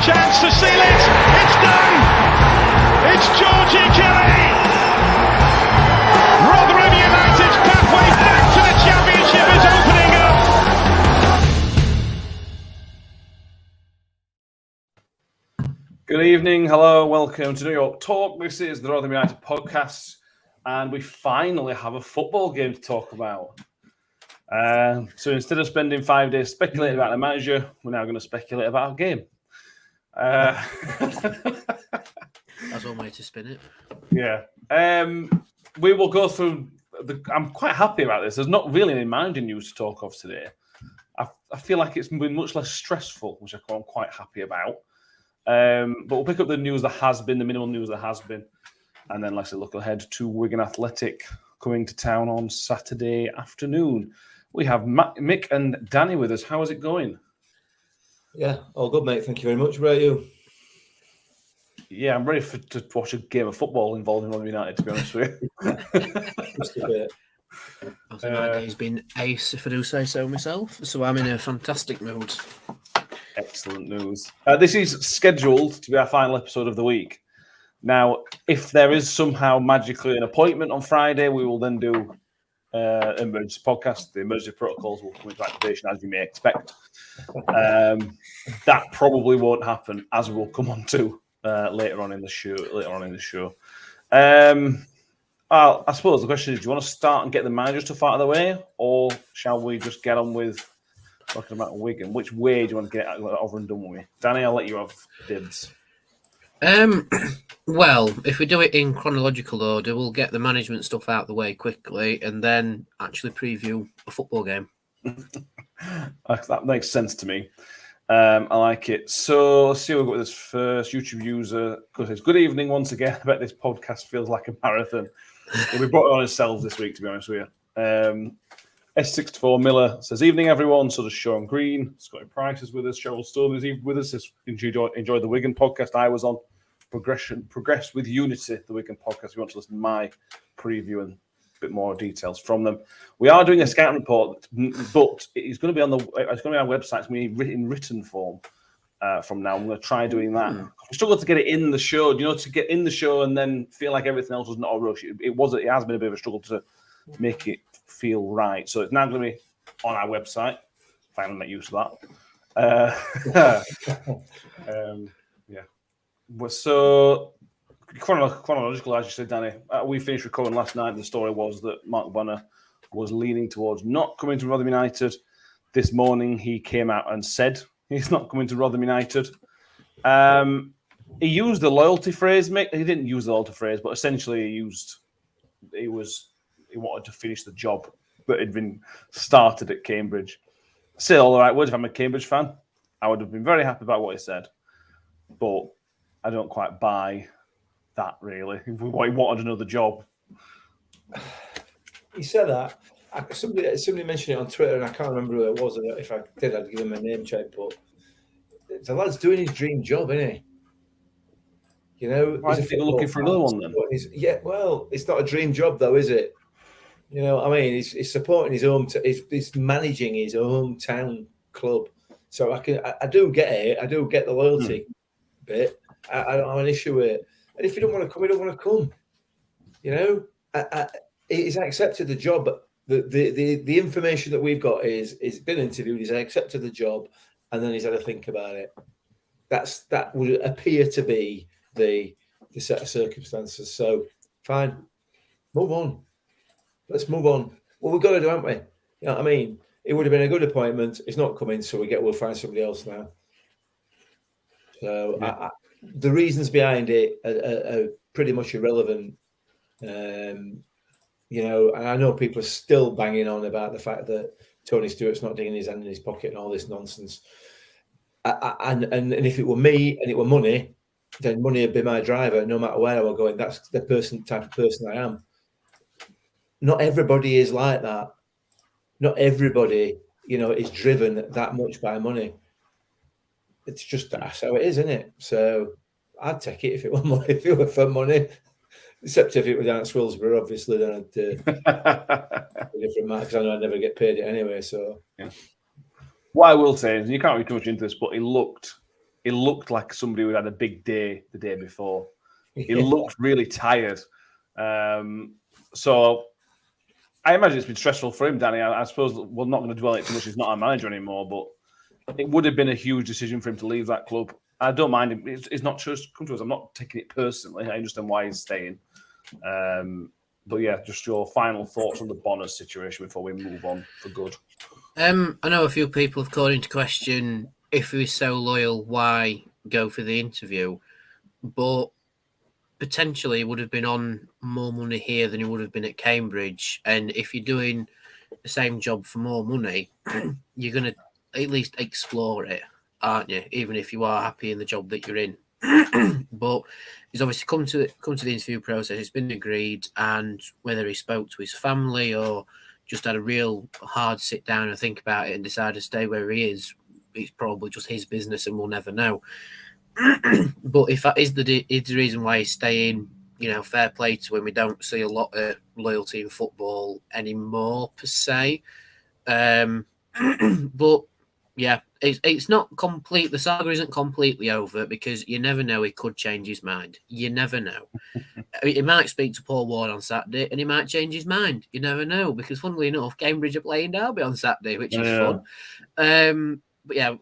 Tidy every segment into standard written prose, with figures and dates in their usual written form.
Chance to seal it. It's done. It's Georgie Kelly. Rotherham United's pathway back to the Championship is opening up. Good evening, hello, welcome to New York Talk. This is the Rotherham United podcast, and we finally have a football game to talk about. So instead of spending 5 days speculating about the manager, we're now going to speculate about our game. That's one way to spin it. Yeah. We will go through. I'm quite happy about this. There's not really any managing news to talk of today. I feel like it's been much less stressful, which I'm quite happy about. But we'll pick up the news that has been, the minimal news that has been, and then let's look ahead to Wigan Athletic coming to town on Saturday afternoon. We have Mick and Danny with us. How is it going? Yeah, all good, mate. Thank you very much. Where are you? Yeah, I'm ready to watch a game of football involving Rotherham United, to be honest with you. Just a bit. I think my day's been ace, if I do say so myself. So I'm in a fantastic mood. Excellent news. This is scheduled to be our final episode of the week. Now, if there is somehow magically an appointment on Friday, we will then do emergency podcast. The emergency protocols will come into activation, as you may expect. That probably won't happen, as we'll come on to later on in the show. I suppose the question is, do you want to start and get the manager stuff out of the way, or shall we just get on with talking about Wigan? Which way do you want to get it over and done with? Danny, I'll let you have dibs. Well, if we do it in chronological order, we'll get the management stuff out the way quickly and then actually preview a football game. That makes sense to me. I like it. So let's see what we've got with this first YouTube user. Good evening once again. I bet this podcast feels like a marathon. We brought it on ourselves this week, to be honest with you. S64 Miller says, evening everyone. So does Sean Green. Scotty Price is with us. Cheryl Stone is with us. Enjoyed the Wigan podcast I was on. Progress with Unity, the Wigan podcast. If you want to listen to my preview and a bit more details from them. We are doing a scouting report, but it's going to be on our website. It's going to be in written form from now. I'm going to try doing that. I struggled to get it in the show, to get in the show and then feel like everything else was not a rush. It has been a bit of a struggle to make it feel right. So it's now going to be on our website. Finally make use of that. Yeah. So chronological, as you said, Danny, we finished recording last night. The story was that Mark Bonner was leaning towards not coming to Rotherham United. This morning, he came out and said he's not coming to Rotherham United. He used the loyalty phrase, Mick. He didn't use the loyalty phrase, but essentially he wanted to finish the job that had been started at Cambridge. Say all the right words. If I'm a Cambridge fan, I would have been very happy about what he said, but I don't quite buy that, really. He wanted another job. He said that. Somebody mentioned it on Twitter, and I can't remember who it was. If I did, I'd give him a name check. But the lad's doing his dream job, isn't he? Why is he looking for another one then? Yeah, well, it's not a dream job, though, is it? He's supporting his home. He's managing his hometown club. So I do get it. I do get the loyalty bit. I don't have an issue with it. And if you don't want to come, you don't want to come. He's accepted the job. But the information that we've got is he's been interviewed. He's accepted the job, and then he's had to think about it. That would appear to be the set of circumstances. So fine, move on. Let's move on. Well, we've got to do, haven't we? You know what I mean? It would have been a good appointment. It's not coming, so we'll find somebody else now. So yeah. The reasons behind it are pretty much irrelevant. And I know people are still banging on about the fact that Tony Stewart's not digging his hand in his pocket and all this nonsense. And if it were me and it were money, then money would be my driver no matter where I were going. That's the type of person I am. Not everybody is like that. Not everybody, is driven that much by money. That's how it is, isn't it? So I'd take it if it were for money. Except if it were down at Swillsborough, obviously, then I'd a different matter because I know I'd never get paid it anyway. So yeah. What I will say is, you can't read too much into this, but he looked he looked like somebody who had a big day the day before. He Yeah. looked really tired. So I imagine it's been stressful for him, Danny. I suppose we're not going to dwell on it too much. He's not our manager anymore, but it would have been a huge decision for him to leave that club. I don't mind him. It's not just come to us. I'm not taking it personally. I understand why he's staying. But yeah, just your final thoughts on the Bonner situation before we move on for good. I know a few people have called into question if he was so loyal, why go for the interview? But potentially he would have been on more money here than he would have been at Cambridge. And if you're doing the same job for more money, you're going to at least explore it, aren't you? Even if you are happy in the job that you're in. But he's obviously come to the interview process. It's been agreed, and whether he spoke to his family or just had a real hard sit down and think about it and decided to stay where he is, it's probably just his business, and we'll never know. But if that is the reason why he's staying, fair play to him. We don't see a lot of loyalty in football anymore per se. But yeah, it's not complete. The saga isn't completely over because you never know. He could change his mind. You never know. He might speak to Paul Ward on Saturday and he might change his mind. You never know because, funnily enough, Cambridge are playing Derby on Saturday, which is fun. But yeah,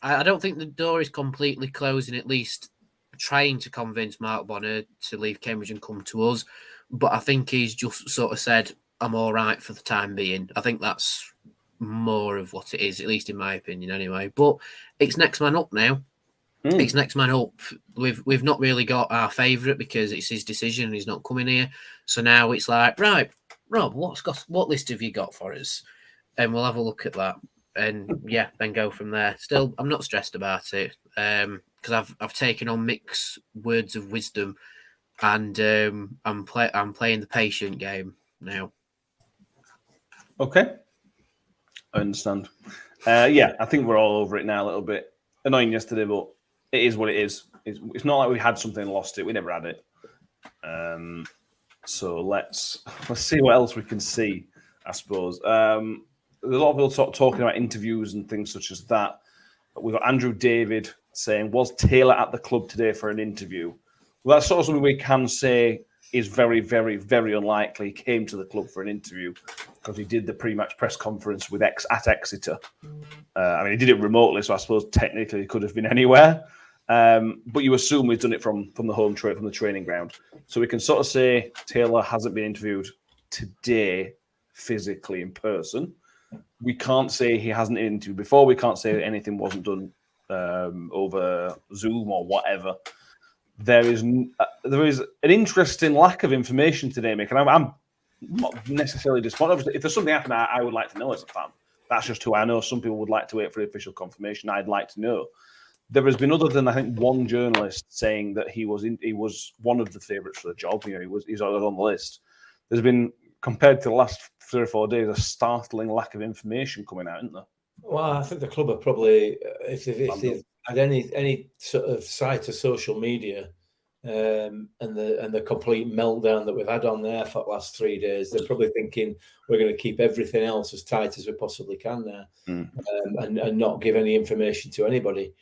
I don't think the door is completely closing, at least trying to convince Mark Bonner to leave Cambridge and come to us. But I think he's just sort of said, I'm all right for the time being. I think that's more of what it is, at least in my opinion anyway. But it's next man up now. It's next man up. We've not really got our favourite because it's his decision and he's not coming here. So now it's like, right, Rob, what list have you got for us? And we'll have a look at that. And yeah, then go from there. Still, I'm not stressed about it because I've taken on Mick's words of wisdom, and I'm playing the patient game now. Okay, I understand. Yeah, I think we're all over it now a little bit. Annoying yesterday, but it is what it is. It's not like we had something and lost it. We never had it. So let's see what else we can see, I suppose. There's a lot of people talking about interviews and things such as that. We've got Andrew David saying, was Taylor at the club today for an interview? Well, that's sort of something we can say is very, very, very unlikely. He came to the club for an interview because he did the pre-match press conference with at Exeter. He did it remotely, so I suppose technically he could have been anywhere. But you assume he's done it from the home trade, from the training ground. So we can sort of say Taylor hasn't been interviewed today physically in person. We can't say he hasn't interviewed before. We can't say anything wasn't done over Zoom or whatever. There is an interesting lack of information today, Mick, and I'm not necessarily disappointed. Obviously, if there's something happening, I would like to know as a fan. That's just who I know. Some people would like to wait for the official confirmation. I'd like to know. There has been, other than I think one journalist saying that he was one of the favourites for the job. He's on the list. There's been, compared to the last 3 or 4 days, a startling lack of information coming out, isn't there? Well, I think the club are probably, if they've had any sort of site of social media and the complete meltdown that we've had on there for the last 3 days, they're probably thinking we're going to keep everything else as tight as we possibly can there, and not give any information to anybody,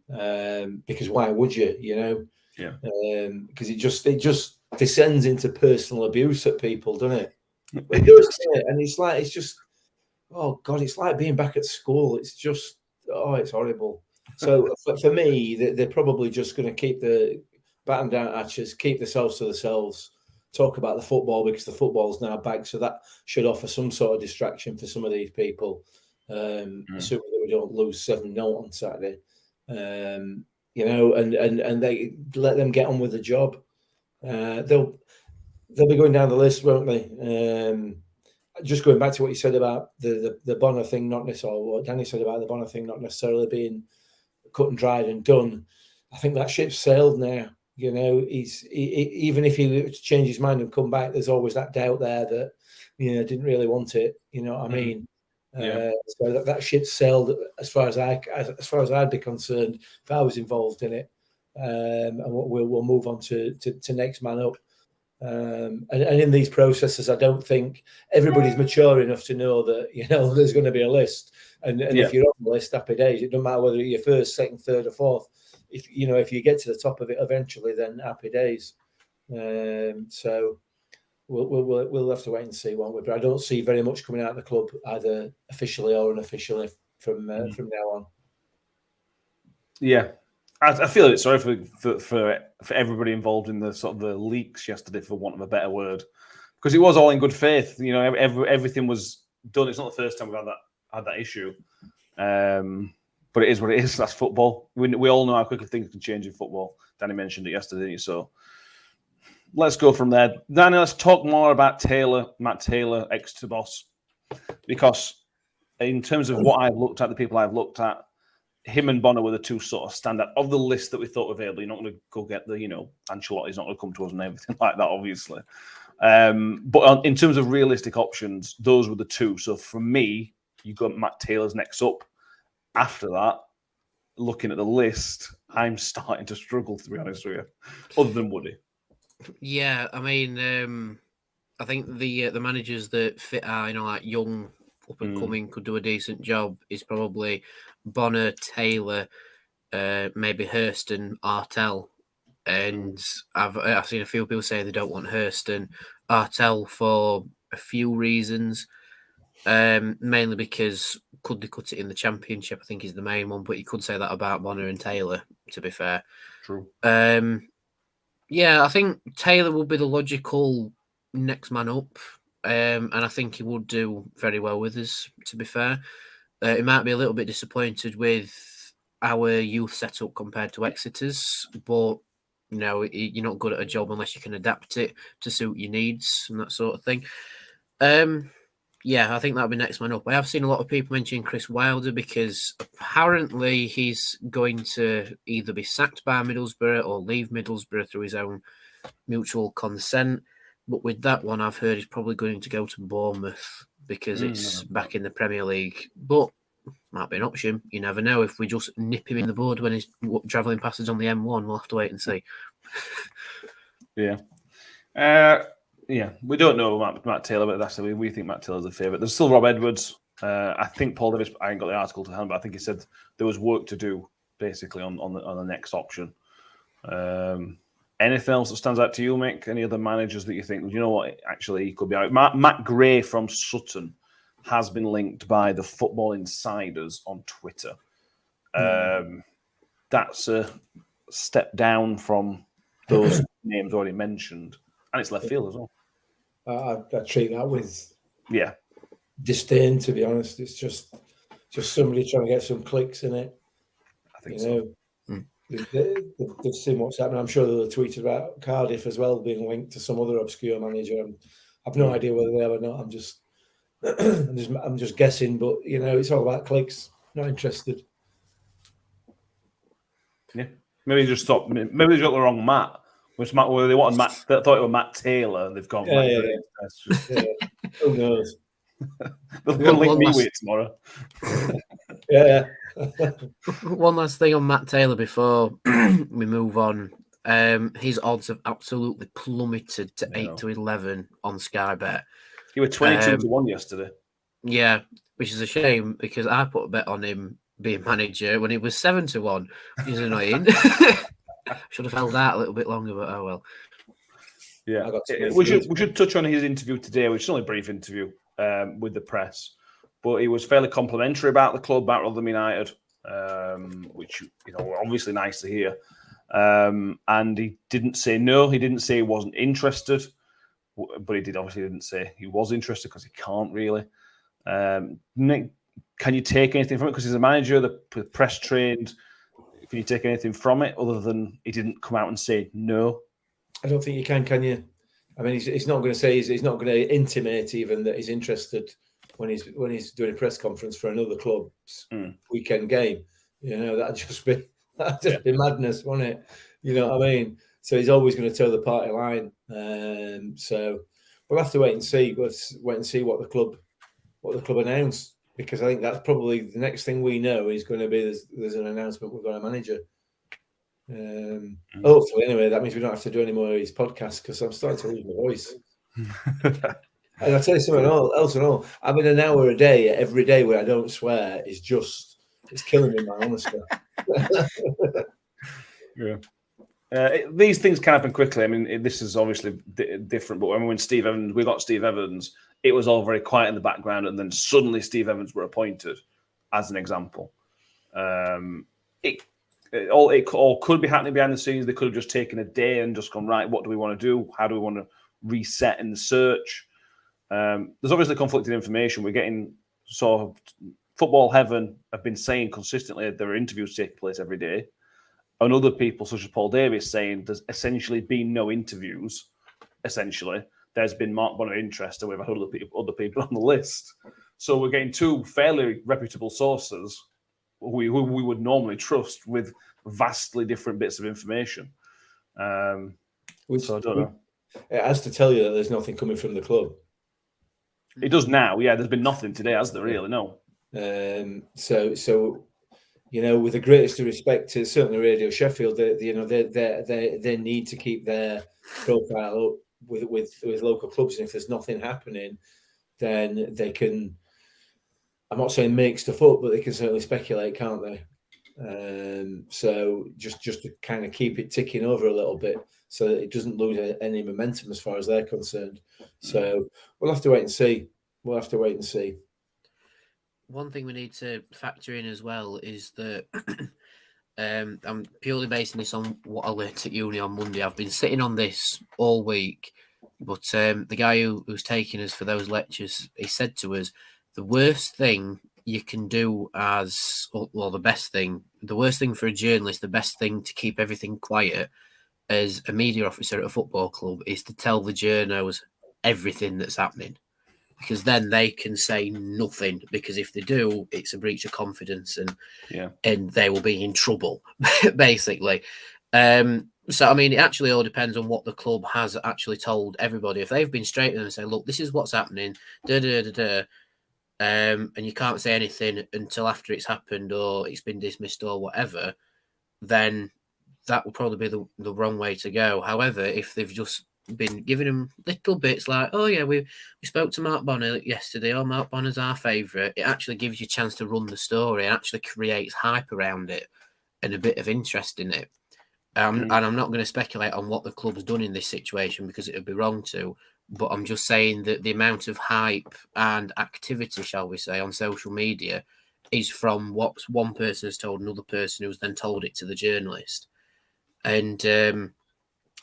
because why would you? Yeah. Because it just descends into personal abuse at people, doesn't it? It does, and it's just, oh God, it's like being back at school. It's just, it's horrible. So for me, they're probably just going to keep the batten down hatches, keep themselves to themselves, talk about the football because the football's now back. So that should offer some sort of distraction for some of these people, assuming that we don't lose 7-0 on Saturday. And they let them get on with the job. They'll be going down the list, won't they? Just going back to what you said about the Bonner thing, not necessarily, or what Danny said about the Bonner thing, not necessarily being cut and dried and done. I think that ship's sailed now. Even if he were to change his mind and come back, there's always that doubt there that didn't really want it. You know what I mean? So that ship's sailed as far as I'd be concerned if I was involved in it. And we'll move on to next man up. And in these processes, I don't think everybody's mature enough to know that, there's going to be a list. And if you're on the list, happy days. It doesn't matter whether you're first, second, third, or fourth. If you get to the top of it eventually, then happy days. So we'll have to wait and see, won't we? But I don't see very much coming out of the club, either officially or unofficially, from now on. Yeah, I feel it's sorry for everybody involved in the sort of the leaks yesterday, for want of a better word, because it was all in good faith. Everything was done. It's not the first time we've had that issue, but it is what it is. That's football. We all know how quickly things can change in football. Danny mentioned it yesterday, didn't you? So let's go from there. Danny, let's talk more about Matt Taylor, ex-Boss, because in terms of what I've looked at, the people I've looked at, him and Bonner were the two sort of standout of the list that we thought available. You're not going to go get Ancelotti's not going to come to us and everything like that, obviously. But in terms of realistic options, those were the two. So for me, you got Matt Taylor's next up. After that, looking at the list, I'm starting to struggle, to be honest with you, other than Woody. Yeah, I mean, I think the managers that fit our, like young, up and coming, could do a decent job is probably Bonner, Taylor, maybe Hurston, Artell. And I've seen a few people say they don't want Hurston, Artell for a few reasons. Mainly because could they cut it in the Championship, I think is the main one, but you could say that about Bonner and Taylor, to be fair. True. Yeah, I think Taylor will be the logical next man up, and I think he would do very well with us, to be fair. He might be a little bit disappointed with our youth setup compared to Exeter's, but you're not good at a job unless you can adapt it to suit your needs and that sort of thing. Yeah, I think that'll be next man up. I have seen a lot of people mentioning Chris Wilder because apparently he's going to either be sacked by Middlesbrough or leave Middlesbrough through his own mutual consent. But with that one, I've heard he's probably going to go to Bournemouth because it's back in the Premier League. But might be an option. You never know. If we just nip him in the bud when he's travelling past us on the M1, we'll have to wait and see. Yeah. Yeah, we don't know about Matt Taylor, but that's we think Matt Taylor's the favourite. There's still Rob Edwards. I think Paul Davis. I ain't got the article to hand, but I think he said there was work to do basically on the next option. Anything else that stands out to you, Mick? Any other managers that you think, you know what, actually he could be out? Matt Gray from Sutton has been linked by the Football Insiders on Twitter. That's a step down from those names already mentioned, and it's left field as well. I treat that with disdain, to be honest. It's just somebody trying to get some clicks in it. I think so. They've seen what's happening. I'm sure they'll tweet about Cardiff as well being linked to some other obscure manager. I've no idea whether they have or not. I'm just guessing, but it's all about clicks. Not interested. Yeah, maybe just stop. Maybe they got the wrong Matt. Which Matt? Where they wanted Matt? They thought it was Matt Taylor, and they've gone. Who knows? They'll link me with it tomorrow. Yeah. One last thing on Matt Taylor before we move on. His odds have absolutely plummeted to 8 to 11 on Sky Bet. You were 22 to 1 yesterday. Yeah, which is a shame because I put a bet on him being manager when he was 7 to 1, which is annoying. Should have held out a little bit longer, but oh well. Yeah, we should touch on his interview today, which is only a brief interview with the press, but he was fairly complimentary about the club, about Rotherham United, which obviously nice to hear. And he didn't say no. He didn't say he wasn't interested, but he didn't say he was interested because he can't really. Nick, can you take anything from it? Because he's a manager, the press trained. Can you take anything from it other than he didn't come out and say no? I don't think you can you? I mean, he's not going to say, he's not going to intimate even that he's interested when he's doing a press conference for another club's weekend game. That'd just be madness, wouldn't it? You know what I mean? So he's always going to toe the party line. So we'll have to wait and see. Let's wait and see what the club announce, because I think that's probably the next thing we know is going to be there's an announcement we've got a manager. Hopefully, anyway, that means we don't have to do any more of these podcasts because I'm starting to lose my voice. And I'll tell you something else and all. Having an hour a day every day where I don't swear is it's killing me, man, honestly. Yeah. These things can happen quickly. I mean, this is obviously different, but when we got Steve Evans, it was all very quiet in the background, and then suddenly Steve Evans were appointed, as an example. It all could be happening behind the scenes. They could have just taken a day and just gone, right, what do we want to do? How do we want to reset in the search? There's obviously conflicting information. We're getting sort of football heaven have been saying consistently that there are interviews taking place every day. And other people, such as Paul Davies, saying there's essentially been no interviews. Essentially, there's been Mark Bonner interest, and we've had other people on the list. So we're getting two fairly reputable sources who we would normally trust with vastly different bits of information. So I don't know. It has to tell you that there's nothing coming from the club. It does now. Yeah, there's been nothing today, has there? Really, no. So. With the greatest respect to certainly Radio Sheffield, they need to keep their profile up with local clubs, and if there's nothing happening, then they can. I'm not saying make stuff up, but they can certainly speculate, can't they? So just to kind of keep it ticking over a little bit, so that it doesn't lose any momentum as far as they're concerned. So we'll have to wait and see. One thing we need to factor in as well is that I'm purely basing this on what I learnt at uni on Monday. I've been sitting on this all week, but the guy who's taking us for those lectures, he said to us, the worst thing you can do the worst thing for a journalist, the best thing to keep everything quiet as a media officer at a football club is to tell the journos everything that's happening. Because then they can say nothing. Because if they do, it's a breach of confidence, and they will be in trouble, basically. So I mean, it actually all depends on what the club has actually told everybody. If they've been straight and say, "Look, this is what's happening," and you can't say anything until after it's happened or it's been dismissed or whatever, then that will probably be the wrong way to go. However, if they've just been giving him little bits like, oh yeah, we spoke to Mark Bonner yesterday, or Mark Bonner's our favourite, it actually gives you a chance to run the story and actually creates hype around it and a bit of interest in it. And I'm not going to speculate on what the club's done in this situation because it would be wrong to, but I'm just saying that the amount of hype and activity, shall we say, on social media is from what one person has told another person who's then told it to the journalist. And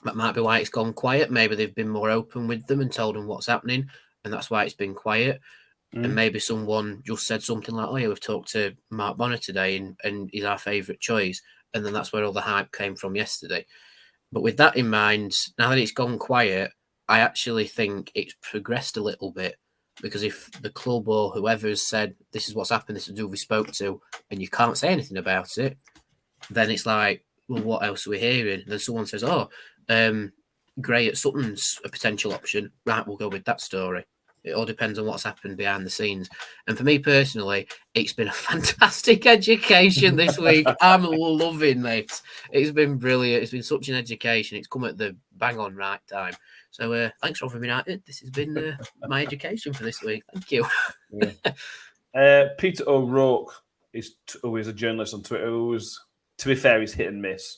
that might be why it's gone quiet. Maybe they've been more open with them and told them what's happening, and that's why it's been quiet. And maybe someone just said something like, oh yeah, we've talked to Mark Bonner today and he's our favourite choice. And then that's where all the hype came from yesterday. But with that in mind, now that it's gone quiet, I actually think it's progressed a little bit. Because if the club or whoever has said, this is what's happened, this is who we spoke to, and you can't say anything about it, then it's like, well, what else are we hearing? And then someone says, Gray at Sutton's a potential option. Right, we'll go with that story. It all depends on what's happened behind the scenes. And for me personally, it's been a fantastic education this week. I'm loving this. It's been brilliant. It's been such an education. It's come at the bang on right time. So thanks, Rotherham United. This has been my education for this week. Thank you. Peter O'Rourke is a journalist on Twitter who's, to be fair, he's hit and miss.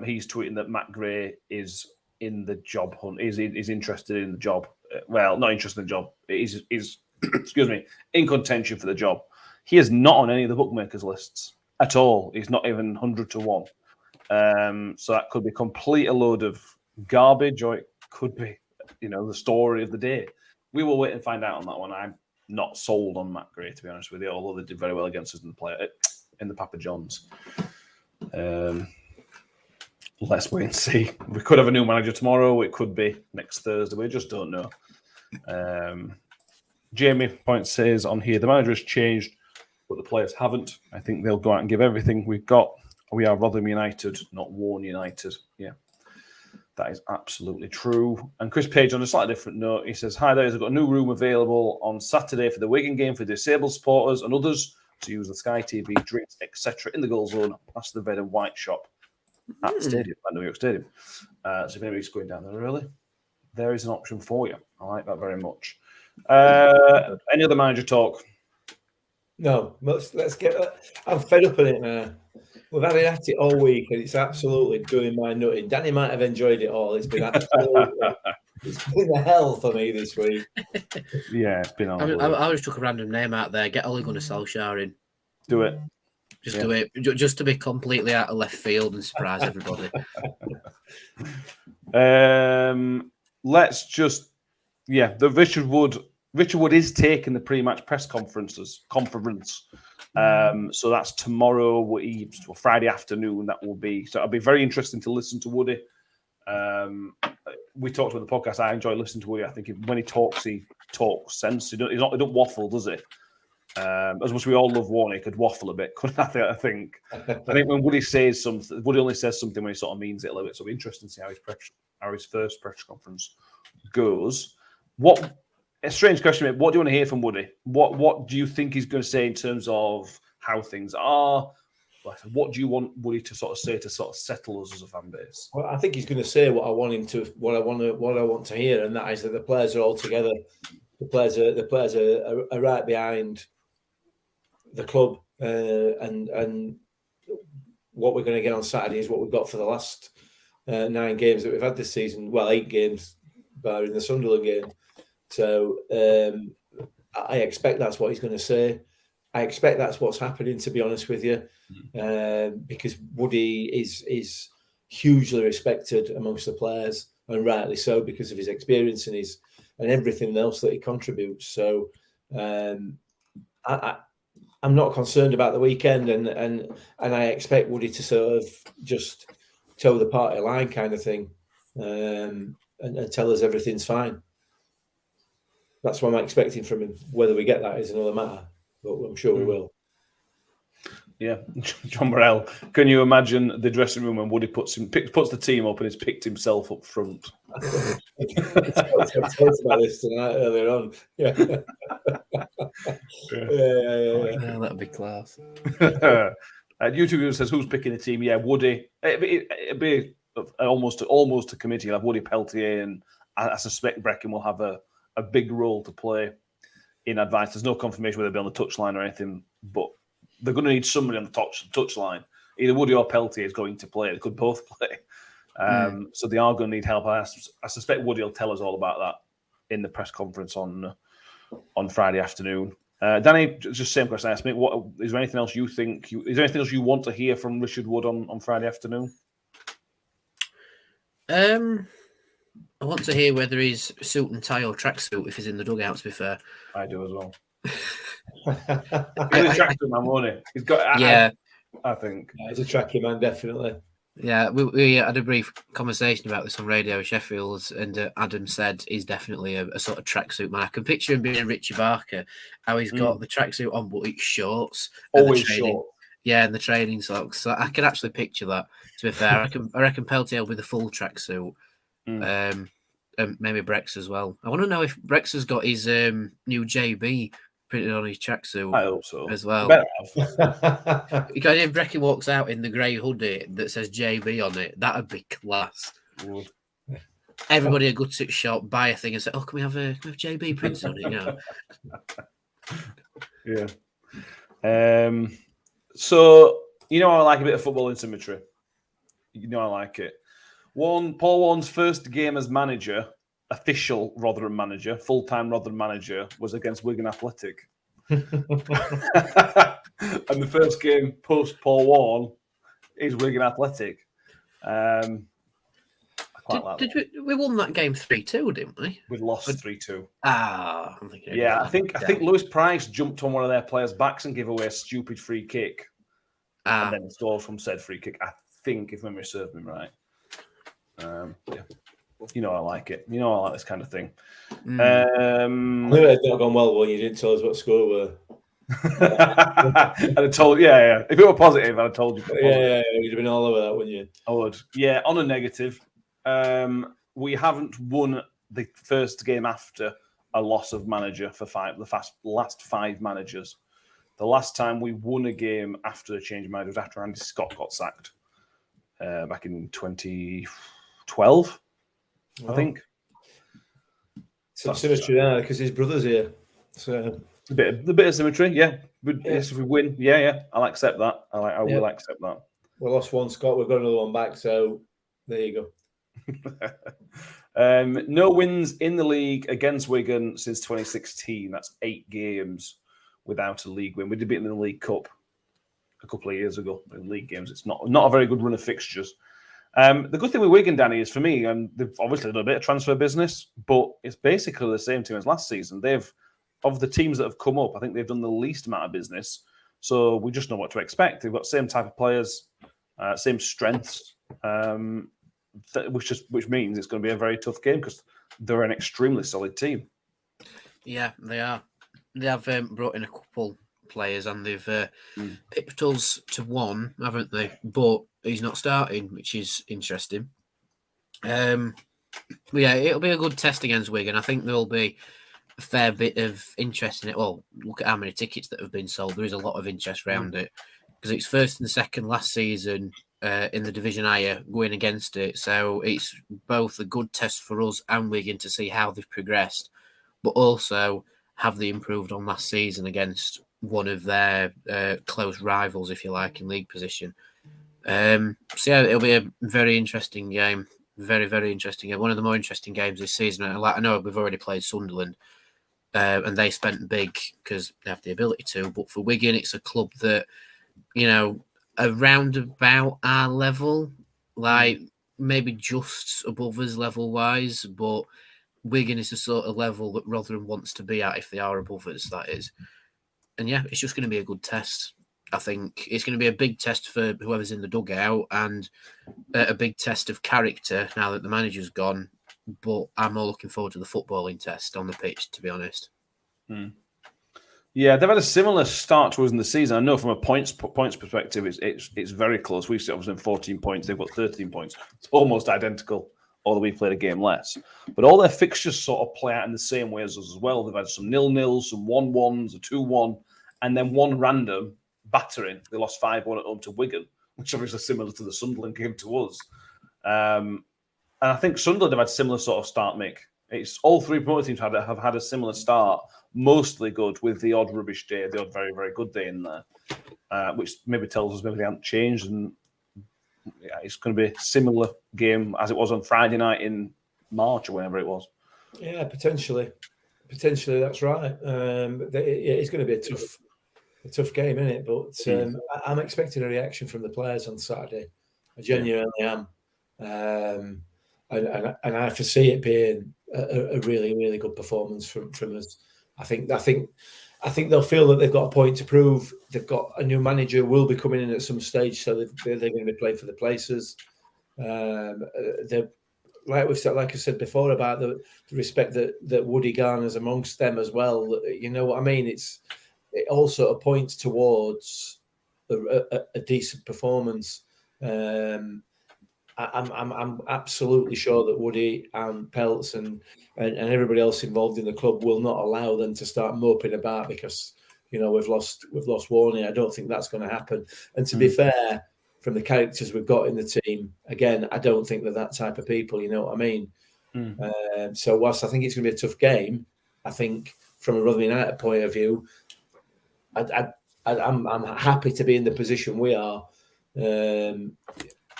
He's tweeting that Matt Gray is in the job hunt. Is interested in the job. Well, not interested in the job. He's excuse me, in contention for the job. He is not on any of the bookmakers lists at all. He's not even 100 to 1. So that could be complete a load of garbage, or it could be, the story of the day. We will wait and find out on that one. I'm not sold on Matt Gray, to be honest with you, although they did very well against us in the Papa John's. Let's wait and see. We could have a new manager tomorrow. It could be next Thursday. We just don't know. Jamie Point says on here, the manager has changed, but the players haven't. I think they'll go out and give everything we've got. We are Rotherham United, not Warren United. Yeah, that is absolutely true. And Chris Page, on a slightly different note, he says, hi there, I've got a new room available on Saturday for the Wigan game for disabled supporters and others to use the Sky TV, drinks, etc. in the goal zone past the red and white shop. at the stadium, at New York Stadium. So if anybody's going down there early, there is an option for you. I like that very much. Any other manager talk? No, let's get. I'm fed up on it now. We've had it at it all week, and it's absolutely doing my nutting. Danny might have enjoyed it all. It's been absolutely. It's been a hell for me this week. Yeah, it's been on. I just took a random name out there. Get Ole Gunnar Solskjaer in. Do it. Just do it. Just to be completely out of left field and surprise everybody. Let's just. Yeah, the Richard Wood is taking the pre-match press conference. So that's tomorrow Eve, or Friday afternoon. That will be. So it'll be very interesting to listen to Woody. We talked about the podcast. I enjoy listening to Woody. I think when he talks sense. He don't waffle, does he? As much as we all love Warner, he could waffle a bit, couldn't I? I think when Woody says something, Woody only says something when he sort of means it a little bit. So it'll be interesting to see how his first press conference goes. A strange question, mate. What do you want to hear from Woody? What do you think he's going to say in terms of how things are? What do you want Woody to sort of say to sort of settle us as a fan base? Well, I think he's going to say what I want to hear, and that is that the players are all together. The players are right behind the club, and what we're going to get on Saturday is what we've got for the last 9 games that we've had this season. Well, 8 games, barring the Sunderland game. So I expect that's what he's going to say. I expect that's what's happening, to be honest with you, because Woody is hugely respected amongst the players, and rightly so, because of his experience and everything else that he contributes. So I'm not concerned about the weekend, and I expect Woody to sort of just toe the party line kind of thing, and tell us everything's fine. That's what I'm expecting from him. Whether we get that is another matter, but I'm sure we will. Yeah, John Morrell. Can you imagine the dressing room when Woody puts the team up and he's picked himself up front? I talked about this tonight earlier on. Yeah. Yeah. That'd be class. YouTube says, who's picking the team? Yeah, Woody. It'd be almost a committee. You'll have Woody Peltier, and I suspect Breckin will have a big role to play in advance. There's no confirmation whether they'll be on the touchline or anything, but they're going to need somebody on the touchline. Either Woody or Peltier is going to play. They could both play. So they are going to need help. I suspect Woody will tell us all about that in the press conference on Friday afternoon. Danny, just same question I asked me. What is there anything else you think? Is there anything else you want to hear from Richard Wood on Friday afternoon? I want to hear whether he's suit and tie or tracksuit if he's in the dugout, to be fair. I do as well. He's a tracksuit man, won't he? He's got. Yeah, I think he's a tracky man, definitely. Yeah, we had a brief conversation about this on Radio Sheffield, and Adam said he's definitely a sort of tracksuit man. I can picture him being Richie Barker, how he's got the tracksuit on, but it's shorts. Always short. Yeah, and the training socks. So I can actually picture that. To be fair, I reckon Peltier will be the full tracksuit. And maybe Brex as well. I want to know if Brex has got his new JB printed on his tracksuit. I hope so as well. Because if Breckin walks out in the grey hoodie that says JB on it, that'd be class. Would. Everybody a good sit shop, buy a thing and say, "Oh, can we have JB printed on it?" Yeah. Yeah. So I like a bit of football in symmetry. I like it. Paul Warne's first game as manager, official Rotherham manager, full-time Rotherham manager, was against Wigan Athletic. And the first game post Paul Warne is Wigan Athletic. I quite like that. We won that game 3-2, didn't we? We lost 3-2. I'm thinking. Yeah, I think Lewis Price jumped on one of their players' backs and gave away a stupid free kick. And then scored from said free kick, I think, if memory serves me right. Yeah. I like it. I like this kind of thing. I knew it had not gone well when you didn't tell us what score were. I'd have told, yeah. If it were positive, I'd have told you. Yeah, you'd have been all over that, wouldn't you? I would. Yeah, on a negative, we haven't won the first game after a loss of manager for last 5 managers. The last time we won a game after a change of manager was after Andy Scott got sacked. back in 2012, I think. Some symmetry there because his brother's here. So a bit of symmetry, yeah. Yes, if we win, yeah, I'll accept that. I will accept that. We lost one Scott, we've got another one back, so there you go. No wins in the league against Wigan since 2016. That's 8 games without a league win. We did beat them in the League Cup a couple of years ago in league games. It's not a very good run of fixtures. The good thing with Wigan, Danny, is for me, and they've obviously done a bit of transfer business, but it's basically the same team as last season. Of the teams that have come up, I think they've done the least amount of business. So we just know what to expect. They've got the same type of players, same strengths, which means it's going to be a very tough game because they're an extremely solid team. Yeah, they are. They have brought in a couple players and they've pipped us to one, haven't they? But he's not starting, which is interesting. But yeah, it'll be a good test against Wigan. I think there'll be a fair bit of interest in it. Well, look at how many tickets that have been sold. There is a lot of interest around it because it's first and second last season in the Division Higher going against it. So it's both a good test for us and Wigan to see how they've progressed, but also have they improved on last season against one of their close rivals, if you like, in league position. So yeah, it'll be a very interesting game. Very, very interesting game. One of the more interesting games this season. I know we've already played Sunderland, and they spent big because they have the ability to. But for Wigan, it's a club that, around about our level, like maybe just above us level-wise, but Wigan is the sort of level that Rotherham wants to be at if they are above us, that is. And yeah, it's just going to be a good test. I think it's going to be a big test for whoever's in the dugout and a big test of character now that the manager's gone. But I'm more looking forward to the footballing test on the pitch, to be honest. Yeah, they've had a similar start to us in the season. I know from a points perspective, it's very close. We've obviously 14 points. They've got 13 points. It's almost identical, although we played a game less. But all their fixtures sort of play out in the same way as us as well. They've had some 0-0s, some 1-1s, a 2-1, and then one random battering. They lost 5-1 at home to Wigan, which obviously is similar to the Sunderland game to us. And I think Sunderland have had similar sort of start, Mick. It's all three promoted teams have had a similar start, mostly good, with the odd rubbish day, the odd very, very good day in there, which maybe tells us maybe they haven't changed. And yeah, it's going to be a similar game as it was on Friday night in March or whenever it was. Yeah, potentially, that's right. It's going to be a tough game, isn't it? But I'm expecting a reaction from the players on Saturday. I genuinely am, and I foresee it being a really, really good performance from us. I think they'll feel that they've got a point to prove. They've got a new manager will be coming in at some stage, so they're going to be playing for the places. Like I said before about the respect that Woody garners amongst them as well. You know what I mean? It all sort of points towards a decent performance. I'm absolutely sure that Woody and Peltz and everybody else involved in the club will not allow them to start moping about because we've lost Warney. I don't think that's going to happen. And to be fair, from the characters we've got in the team, again, I don't think they're that type of people. You know what I mean? So whilst I think it's going to be a tough game, I think from a Rotherham United point of view, I'm happy to be in the position we are.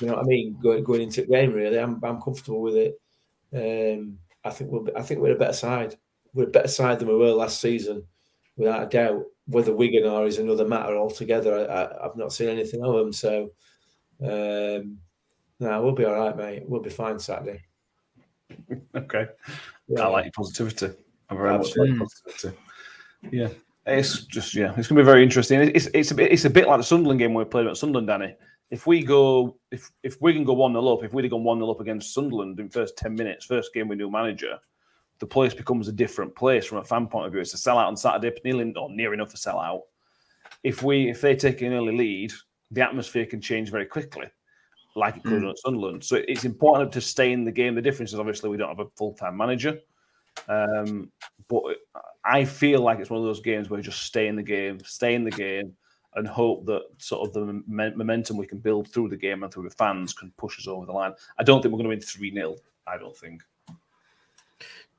You know what I mean? Going into the game, really, I'm comfortable with it. I think we're a better side. We're a better side than we were last season, without a doubt. Whether Wigan are is another matter altogether. I've not seen anything of them, so no, we'll be all right, mate. We'll be fine Saturday. Okay, yeah. I like your positivity. I very much like positivity. Yeah, it's just it's going to be very interesting. It's a bit like the Sunderland game we played at Sunderland, Danny. If Wigan go 1-0 up, if we'd have gone 1-0 up against Sunderland in the first 10 minutes, first game with new manager, the place becomes a different place from a fan point of view. It's a sellout on Saturday, near enough a sellout. If they take an early lead, the atmosphere can change very quickly, like it could at Sunderland. So it's important to stay in the game. The difference is obviously we don't have a full-time manager. But I feel like it's one of those games where you just stay in the game, and hope that sort of the momentum we can build through the game and through the fans can push us over the line. I don't think we're going to win 3-0. I don't think.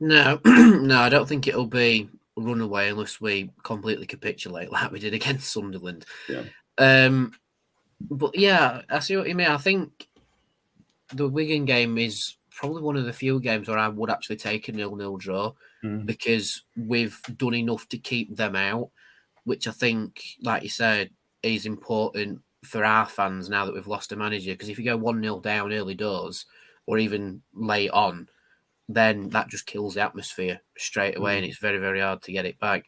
No, no, I don't think it'll be a runaway unless we completely capitulate like we did against Sunderland. Yeah. But yeah, I see what you mean. I think the Wigan game is probably one of the few games where I would actually take a 0-0 draw because we've done enough to keep them out, which I think, like you said, is important for our fans now that we've lost a manager. Because if you go 1-0 down early doors or even late on, then that just kills the atmosphere straight away, and it's very, very hard to get it back.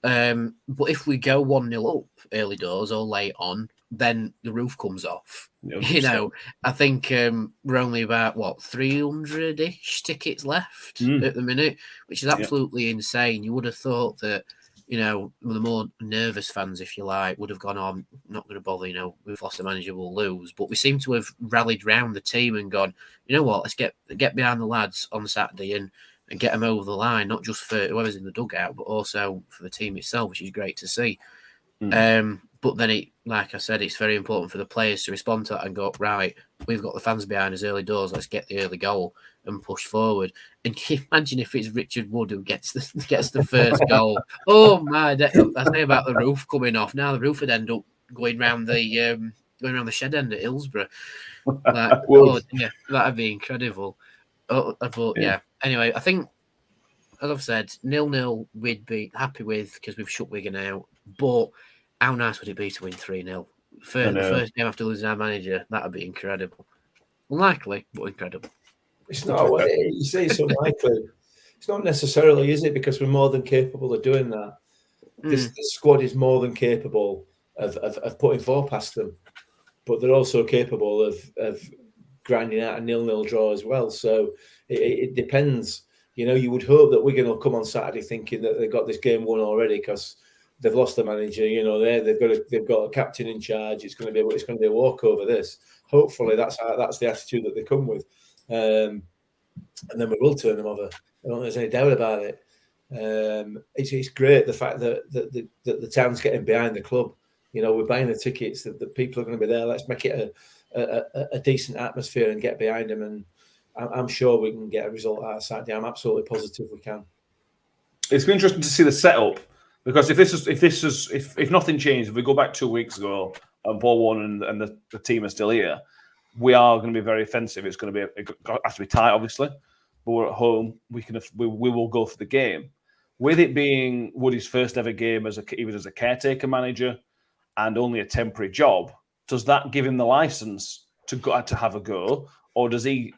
But if we go 1-0 up early doors or late on, then the roof comes off. You know, I think we're only about 300-ish tickets left at the minute, which is absolutely insane. You would have thought that, you know, the more nervous fans, if you like, would have gone on, not going to bother, you know, we've lost a manager, we'll lose. But we seem to have rallied round the team and gone, you know what, let's get behind the lads on Saturday and get them over the line, not just for whoever's in the dugout, but also for the team itself, which is great to see. But then, like I said, it's very important for the players to respond to that and go, right, we've got the fans behind us early doors, let's get the early goal and push forward. And can you imagine if it's Richard Wood who gets the first goal? Oh my! I say about the roof coming off. Now the roof would end up going round the shed end at Hillsborough. Like, oh yeah, that'd be incredible. But yeah. Anyway, I think, as I've said, 0-0 we'd be happy with because we've shut Wigan out. But how nice would it be to win 3-0? The first game after losing our manager, that would be incredible. Unlikely, but incredible. It's not what you say. It's unlikely. It's not necessarily, is it? Because we're more than capable of doing that. This squad is more than capable of putting 4 past them, but they're also capable of grinding out a 0-0 draw as well. So it depends. You know, you would hope that Wigan will come on Saturday thinking that they've got this game won already because they've lost the manager. You know, they've got a captain in charge. It's going to be a walkover. This, hopefully, that's the attitude that they come with, and then we will turn them over. I don't think there's any doubt about it. It's great the fact that the town's getting behind the club. You know, we're buying the tickets. That the people are going to be there. Let's make it a decent atmosphere and get behind them. And I'm sure we can get a result out of Saturday. I'm absolutely positive we can. It's been interesting to see the setup because if nothing changed, if we go back 2 weeks ago and Paul won and the team are still here, we are going to be very offensive. It's going to be it has to be tight, obviously, but we're at home. We will go for the game. With it being Woody's first ever game even as a caretaker manager and only a temporary job, does that give him the license to have a go, or does he?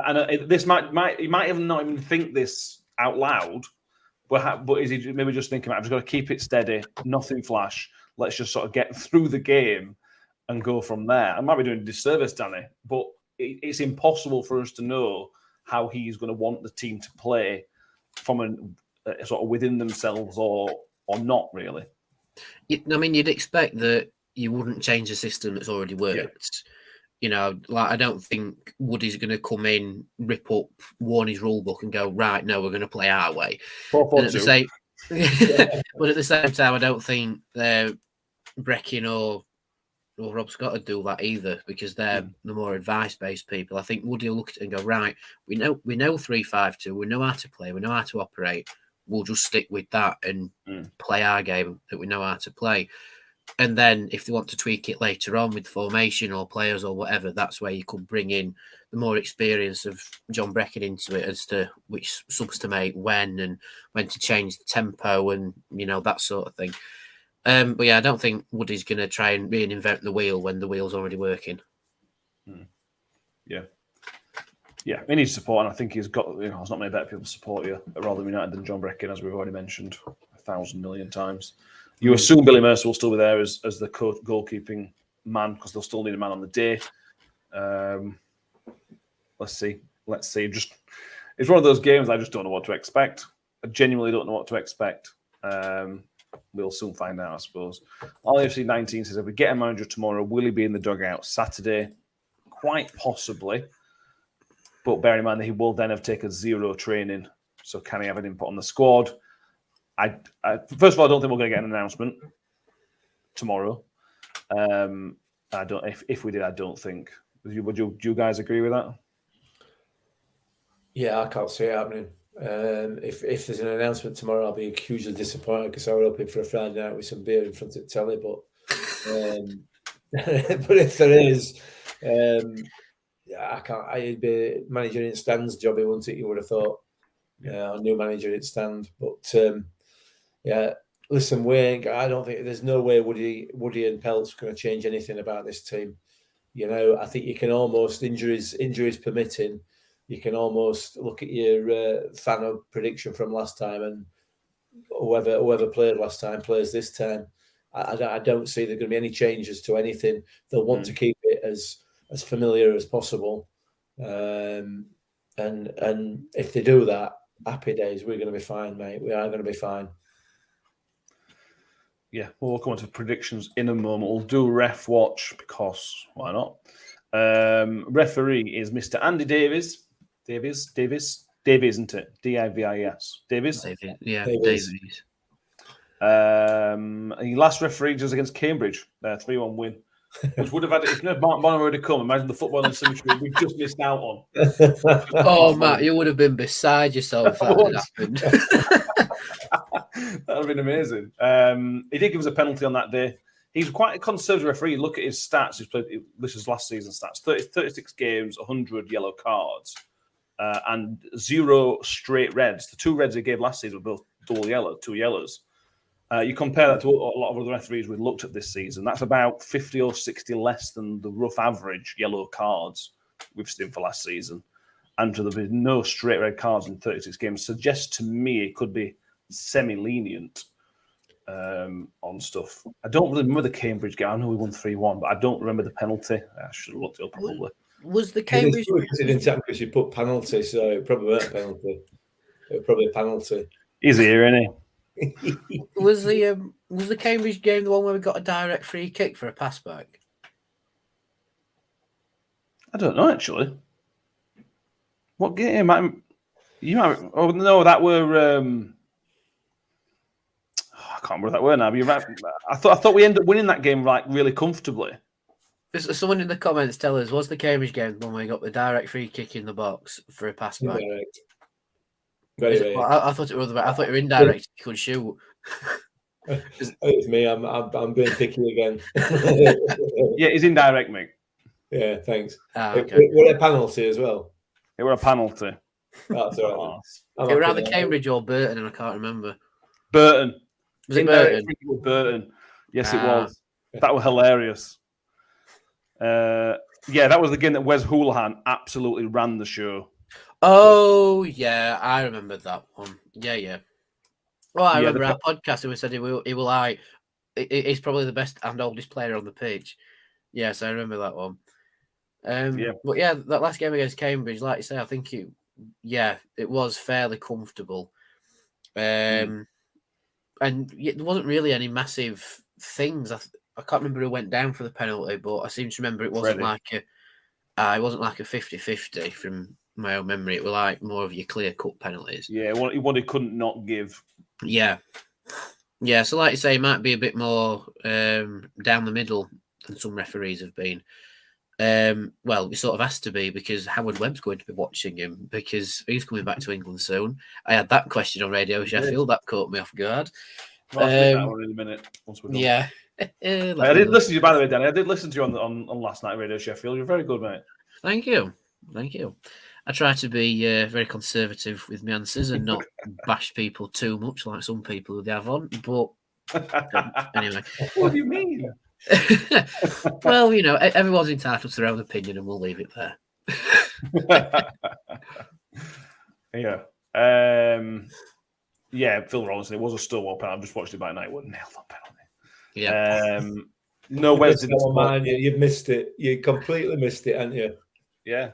And this he might even not even think this out loud, but is he maybe just thinking, I've just got to keep it steady, nothing flash. Let's just sort of get through the game and go from there. I might be doing a disservice, Danny, but it's impossible for us to know how he's going to want the team to play from a sort of within themselves or not really. I mean, you'd expect that you wouldn't change a system that's already worked. Yeah. You know, like I don't think Woody's going to come in, rip up Warney's rule book and go, right, no, we're going to play our way. But at the same time, I don't think Breckin or Rob Scott would do that either because they're the more advice-based people. I think Woody will look at it and go, right, we know 3-5-2, we know how to play, we know how to operate. We'll just stick with that and play our game that we know how to play. And then if they want to tweak it later on with formation or players or whatever, that's where you could bring in the more experience of John Breckin into it as to which subs to make when and when to change the tempo and, you know, that sort of thing. But yeah, I don't think Woody's going to try and reinvent the wheel when the wheel's already working. Yeah. Yeah, he needs support, and I think he's got, there's not many better people to support you at Rotherham United than John Breckin, as we've already mentioned 1,000 million times. You assume Billy Mercer will still be there as the goalkeeping man because they'll still need a man on the day. Let's see. Just it's one of those games I just don't know what to expect. I genuinely don't know what to expect. We'll soon find out, I suppose. LAFC 19 says, if we get a manager tomorrow, will he be in the dugout Saturday? Quite possibly. But bear in mind that he will then have taken 0 training. So can he have an input on the squad? First of all, I don't think we're going to get an announcement. tomorrow. I don't. If we did, I don't think. Would you guys agree with that? Yeah, I can't see it happening. If there's an announcement tomorrow, I'll be hugely disappointed because I was hoping for a Friday night with some beer in front of the telly. But but if there is, I can't. It'd be manager in stands jobby, wouldn't it? You would have thought. Yeah, a new manager in stand. But yeah, listen, I don't think there's no way Woody and Pelt's going to change anything about this team. You know, I think you can almost injuries permitting. You can almost look at your fan of prediction from last time, and whoever played last time plays this time. I don't see there going to be any changes to anything. They'll want to keep it as familiar as possible, and if they do that, happy days. We're going to be fine, mate. We are going to be fine. Yeah, we'll come on to predictions in a moment. We'll do ref watch because why not? Referee is Mr. Andy Davies. Davies, isn't it? Divis. Davies? Yeah, Davies. He last refereed was against Cambridge, 3-1 win, which would have had, if Mark Bonham would have come, imagine the footballing symmetry we've just missed out on. Oh, Matt, you would have been beside yourself if that had happened. That would have been amazing. He did give us a penalty on that day. He's quite a conservative referee. Look at his stats. He's played, this is last season's stats, 36 games, 100 yellow cards. And 0 straight reds. The 2 reds he gave last season were both dual yellow, 2 yellows. You compare that to a lot of other referees we've looked at this season. That's about 50 or 60 less than the rough average yellow cards we've seen for last season. And to there be no straight red cards in 36 games suggests to me it could be semi-lenient on stuff. I don't really remember the Cambridge game. I know we won 3-1, but I don't remember the penalty. I should have looked it up probably. Was the Cambridge... It didn't happen because you put penalty, so it probably weren't a penalty. It was probably a penalty. He's here, isn't he? Was the Cambridge game the one where we got a direct free kick for a pass back? I don't know, actually. What game? You might... Oh, no, that were... I can't remember what that were now, but you're right. I thought we ended up winning that game like really comfortably. Someone in the comments tell us, was the Cambridge game the one where we got the direct free kick in the box for a pass back? Indirect. I thought it was I thought it was indirect. You could shoot. It's me. I'm being picky again. Yeah, it's indirect, mate. Yeah, thanks. Okay. Were it a penalty as well? It were a penalty. That's all right. It was either Cambridge or Burton, and I can't remember. Burton. Was it Burton? Burton. Yes, it was. That was hilarious. Yeah, that was the game that Wes Houlihan absolutely ran the show. Oh, yeah, I remember that one. Yeah. Well, I remember our podcast, and we said he will like, he's probably the best and oldest player on the pitch. Yes, I remember that one. But yeah, that last game against Cambridge, like you say, I think it was fairly comfortable. And there wasn't really any massive things. I can't remember who went down for the penalty, but I seem to remember it wasn't like a 50-50 from my own memory. It was like more of your clear-cut penalties. Yeah, what he couldn't not give. Yeah. So like you say, it might be a bit more down the middle than some referees have been. Well, it sort of has to be because Howard Webb's going to be watching him because he's coming back to England soon. I had that question on Radio Sheffield. That caught me off guard. I'll take that one in a minute. Once we're done. Yeah. I did listen to you, by the way, Danny. I did listen to you on last night Radio Sheffield. You're very good, mate. Thank you. I try to be very conservative with my answers and not bash people too much like some people who they have on. But anyway. What do you mean? Well, everyone's entitled to their own opinion, and we'll leave it there. Yeah. Phil Rollinson, it was a Stonewall penalty. I've just watched it by night. What nailed that penalty. Yeah. No, Wes didn't. You've missed it. You completely missed it, haven't you? Yeah.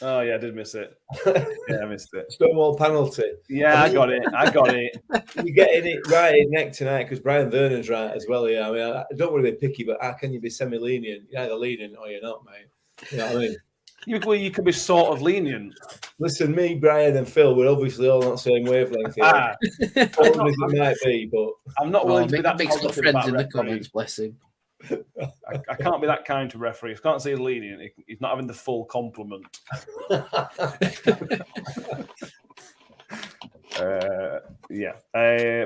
Oh, yeah, I did miss it. Yeah, I missed it. Stonewall penalty. Yeah, I got it. You're getting it right neck tonight because Brian Vernon's right as well. Yeah, I mean, I don't want to be picky, but how can you be semi-lenient? You're either lenient or you're not, mate. You know what I mean? You can be sort of lenient. Listen, me, Brian, and Phil, we're obviously all on the same wavelength here. Important as it might be, but I'm not willing to be that Mick's got positive friends about in the referee. comments, bless him. I can't be that kind to referees. I can't say he's lenient. He's not having the full compliment.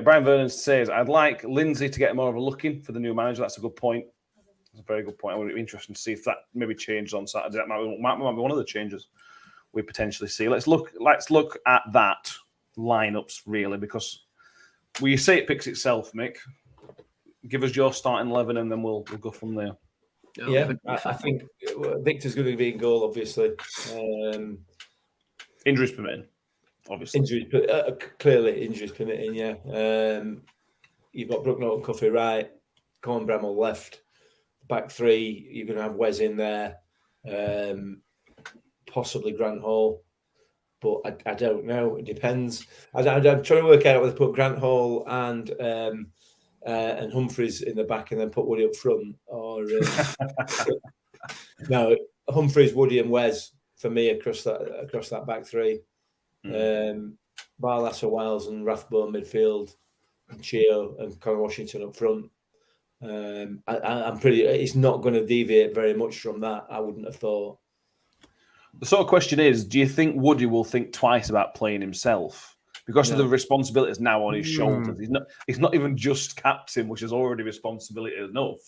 Brian Vernon says, I'd like Lindsay to get more of a look in for the new manager. That's a good point. That's a very good point. I would be interested to see if that maybe changed on Saturday. That might be one of the changes we potentially see. Let's look at that lineups really, because you say it picks itself, Mick. Give us your starting 11 and then we'll go from there. Yeah, I think Victor's going to be in goal, obviously. Injuries permitting, obviously. Clearly injuries permitting, yeah. You've got Brook Norton-Cuffy right, Colin Bramall left. Back three, you're going to have Wes in there. Possibly Grant Hall. But I don't know. It depends. I'm trying to work out whether to put Grant Hall and Humphreys in the back and then put Woody up front, or no, Humphreys, Woody, and Wes for me across that back three. Barlaser, Wiles, and Rathbone midfield, and Chio and Conor Washington up front. I'm pretty. It's not going to deviate very much from that. I wouldn't have thought. The sort of question is: do you think Woody will think twice about playing himself? Because of the responsibilities now on his shoulders. He's not even just captain, which is already responsibility enough.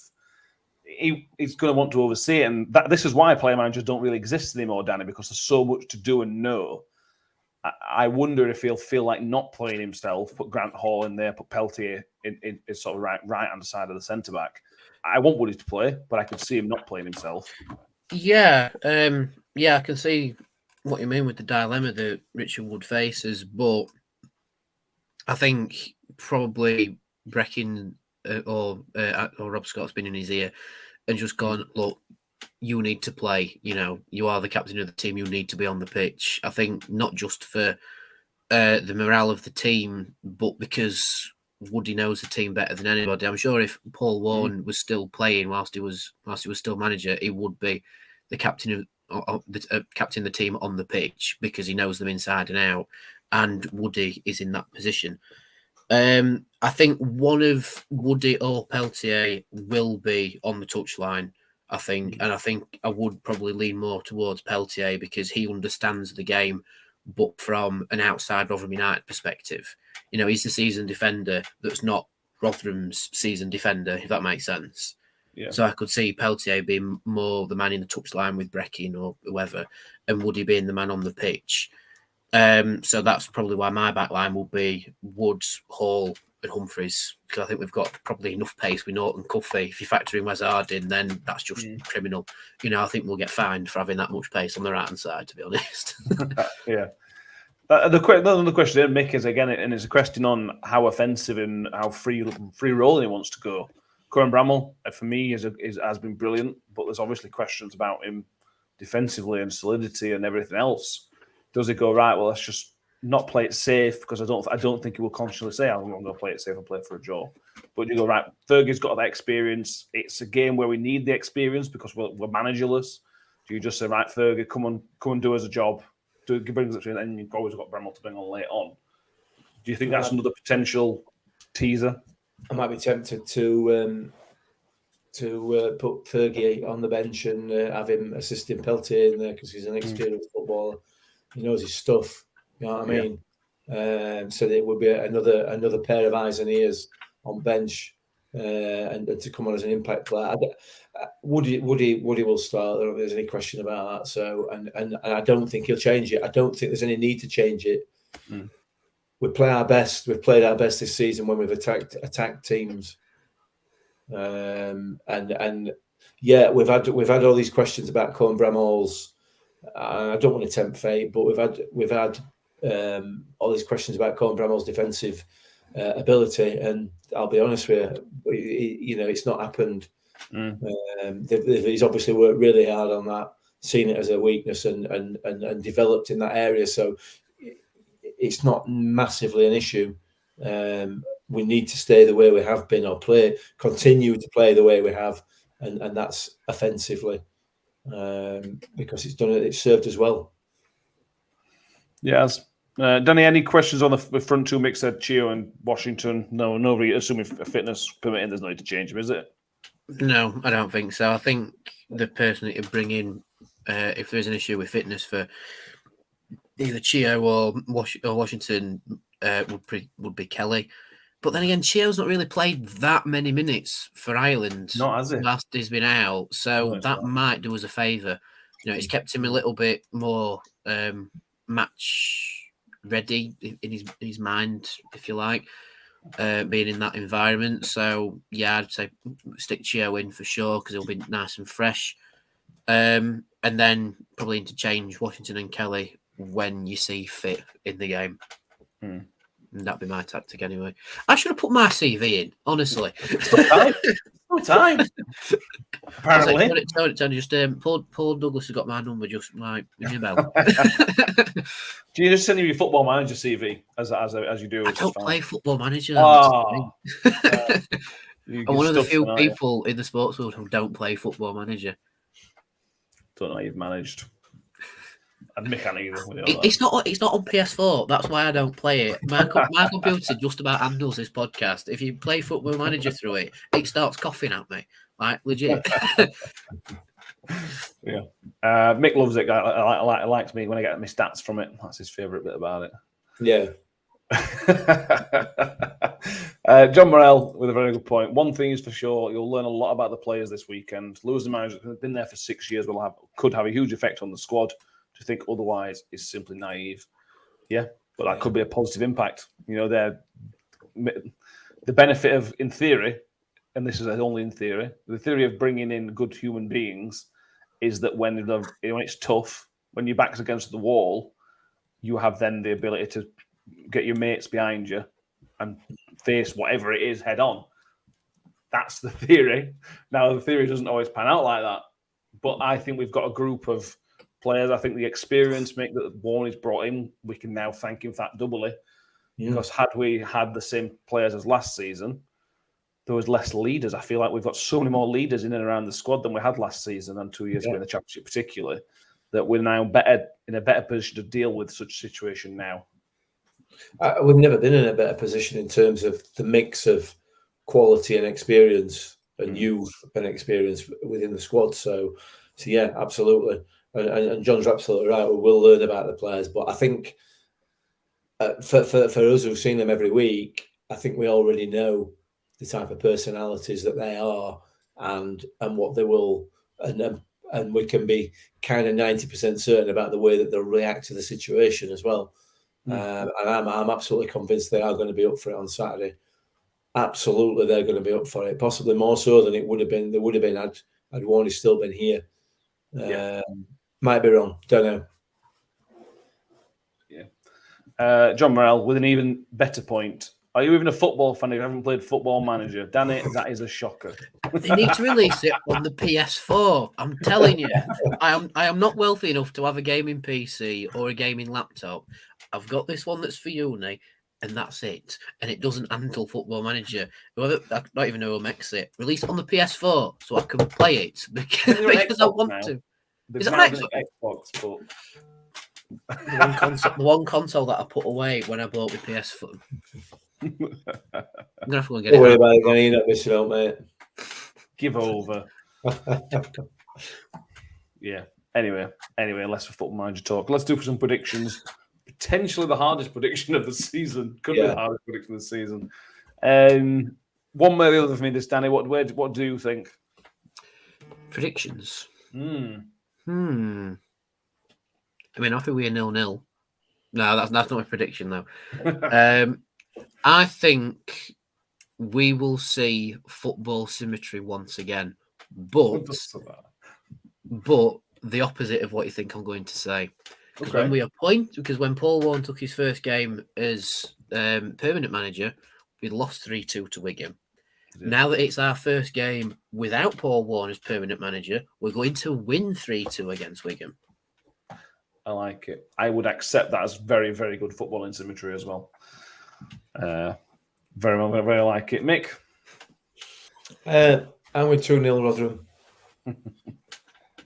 He's going to want to oversee it. And this is why player managers don't really exist anymore, Danny, because there's so much to do and know. I wonder if he'll feel like not playing himself, put Grant Hall in there, put Peltier in sort of right-hand side of the centre-back. I want Woody to play, but I could see him not playing himself. Yeah, I can see what you mean with the dilemma that Richard Wood faces, but I think probably Breckin or Rob Scott's been in his ear and just gone, look, you need to play. You know, you are the captain of the team. You need to be on the pitch. I think not just for the morale of the team, but because Woody knows the team better than anybody. I'm sure if Paul Warne was still playing whilst he was still manager, he would be the captain of the team on the pitch because he knows them inside and out. And Woody is in that position. I think one of Woody or Peltier will be on the touchline, I think. And I think I would probably lean more towards Peltier because he understands the game, but from an outside Rotherham United perspective. You know, he's the seasoned defender that's not Rotherham's seasoned defender, if that makes sense. Yeah. So I could see Peltier being more the man in the touchline with Breckin or whoever, and Woody being the man on the pitch. So that's probably why my back line will be Woods, Hall and Humphreys, because I think we've got probably enough pace with Norton Cuffy. If you factor in Wes Harding, then that's just criminal. You know, I think we'll get fined for having that much pace on the right-hand side, to be honest. Yeah. The question here, Mick, is again, and it's a question on how offensive and how free rolling he wants to go. Corin Bramall, for me, has been brilliant, but there's obviously questions about him defensively and solidity and everything else. Does he go right? Well, let's just not play it safe because I don't think he will consciously say I'm going to play it safe and play for a draw. But you go right. Fergie's got that experience. It's a game where we need the experience because we're managerless. Do you just say right, Fergie, come and do us a job? Bring us up to, and you've always got Bramall to bring on late on. Do you think that's another potential teaser? I might be tempted to put Fergie on the bench and have him assisting Peltier in there because he's an experienced footballer. He knows his stuff. You know what I mean? So it would be another pair of eyes and ears on bench, and to come on as an impact player. Woody will start. I don't think there's any question about that. So and I don't think he'll change it. I don't think there's any need to change it. We play our best. We've played our best this season when we've attacked teams. And yeah, we've had all these questions about Colin Bramall's. I don't want to tempt fate, but we've had all these questions about Colin Bramall's defensive ability, and I'll be honest with you, it's not happened. He's obviously worked really hard on that, seen it as a weakness, and developed in that area. So it's not massively an issue. We need to stay the way we have been, or continue to play the way we have, and that's offensively, because it's served us well. Yes. Danny, any questions on the front two mix said Chio and Washington? No, nobody, assuming fitness permitting, there's no need to change them, is it? No, I don't think so. I think the person that you bring in, if there's an issue with fitness for either Chio or Washington, would be Kelly. But then again, Chio's not really played that many minutes for Ireland. Not has it? Last he's been out, so No, that might do us a favour. You know, it's kept him a little bit more match ready in his mind, if you like, being in that environment. So yeah, I'd say stick Chio in for sure because he'll be nice and fresh. And then probably interchange Washington and Kelly when you see fit in the game. And that'd be my tactic anyway. I should have put my CV in, honestly. No time. Apparently. Just Paul Douglas has got my number. Just like give me a bell. Do you just send your Football Manager CV as you do? I don't play Football Manager. Oh, I'm one of the few people in the sports world who don't play Football Manager. Don't know how you've managed. And Mick can't either. It's not on PS4. That's why I don't play it. My computer just about handles this podcast. If you play Football Manager through it, it starts coughing at me. Like legit. Yeah. Mick loves it. I likes me when I get my stats from it. That's his favourite bit about it. Yeah. John Morrell with a very good point. One thing is for sure, you'll learn a lot about the players this weekend. Losing manager who's been there for 6 years could have a huge effect on the squad. To think otherwise is simply naive. Yeah, but that could be a positive impact. You know, the benefit of, in theory, and this is only in theory, the theory of bringing in good human beings is that when it's tough, when your back's against the wall, you have then the ability to get your mates behind you and face whatever it is head on. That's the theory. Now, the theory doesn't always pan out like that, but I think we've got a group of players. I think the experience that Warney's brought in, we can now thank him for that doubly. Yeah. Because had we had the same players as last season, there was less leaders. I feel like we've got so many more leaders in and around the squad than we had last season and 2 years ago in the Championship particularly, that we're now in a better position to deal with such a situation now. We've never been in a better position in terms of the mix of quality and experience and youth and experience within the squad. So yeah, absolutely. And John's absolutely right. We will learn about the players, but I think for us who've seen them every week, I think we already know the type of personalities that they are and what they will, and we can be kind of 90% certain about the way that they'll react to the situation as well. And I'm absolutely convinced they are going to be up for it on Saturday. Absolutely, they're going to be up for it. Possibly more so than it would have been. They would have been had Warney still been here. Might be wrong. Don't know. Yeah. John Morrell with an even better point. Are you even a football fan if you haven't played Football Manager? Danny, that is a shocker. They need to release it on the PS4. I'm telling you. I am not wealthy enough to have a gaming PC or a gaming laptop. I've got this one that's for uni, and that's it. And it doesn't handle Football Manager. I don't even know who makes it. Release it on the PS4 so I can play it because I want to. Is it an Xbox? But the one console that I put away when I bought the PS4. I'm gonna have to go and get it. Don't worry about it, Danny. You're not missing out, mate. Give over. Yeah. Anyway, less for Football Manager talk. Let's do some predictions. Potentially the hardest prediction of the season. Could be the hardest prediction of the season. One way or the other for me, this Danny. What do you think? Predictions. I mean, I think we're 0-0. No, that's not my prediction though. I think we will see football symmetry once again, but the opposite of what you think I'm going to say. Because when Paul Warne took his first game as permanent manager, we lost 3-2 to Wigan. Yeah. Now that it's our first game without Paul Warne as permanent manager, we're going to win 3-2 against Wigan. I like it. I would accept that as very, very good footballing symmetry as well. Very well, very like it. Mick? I'm with 2-0 Rotherham.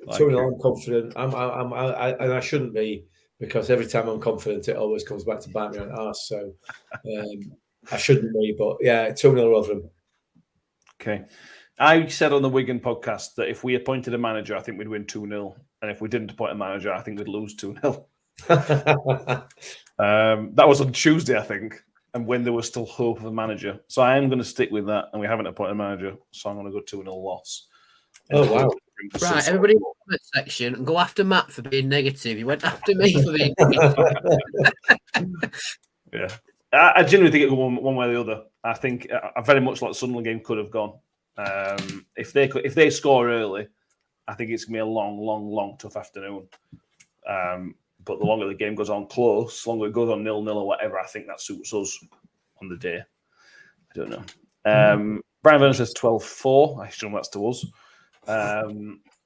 2-0, I'm confident. I shouldn't be, because every time I'm confident, it always comes back to bite me on the arse. So I shouldn't be, but yeah, 2-0 Rotherham. Okay. I said on the Wigan podcast that if we appointed a manager, I think we'd win 2-0. And if we didn't appoint a manager, I think we'd lose 2-0. That was on Tuesday, I think, and when there was still hope of a manager. So I am going to stick with that, and we haven't appointed a manager, so I'm going to go 2-0 loss. Oh, wow. Right, everybody in the comment section, and go after Matt for being negative. He went after me for being negative. Yeah. I genuinely think it will go one way or the other. I think I very much like the Sunderland game could have gone. If they score early, I think it's going to be a long, tough afternoon. But the longer the game goes on close, the longer it goes on 0-0 or whatever, I think that suits us on the day. I don't know. Brian Vernon says 12-4. I assume that's to us.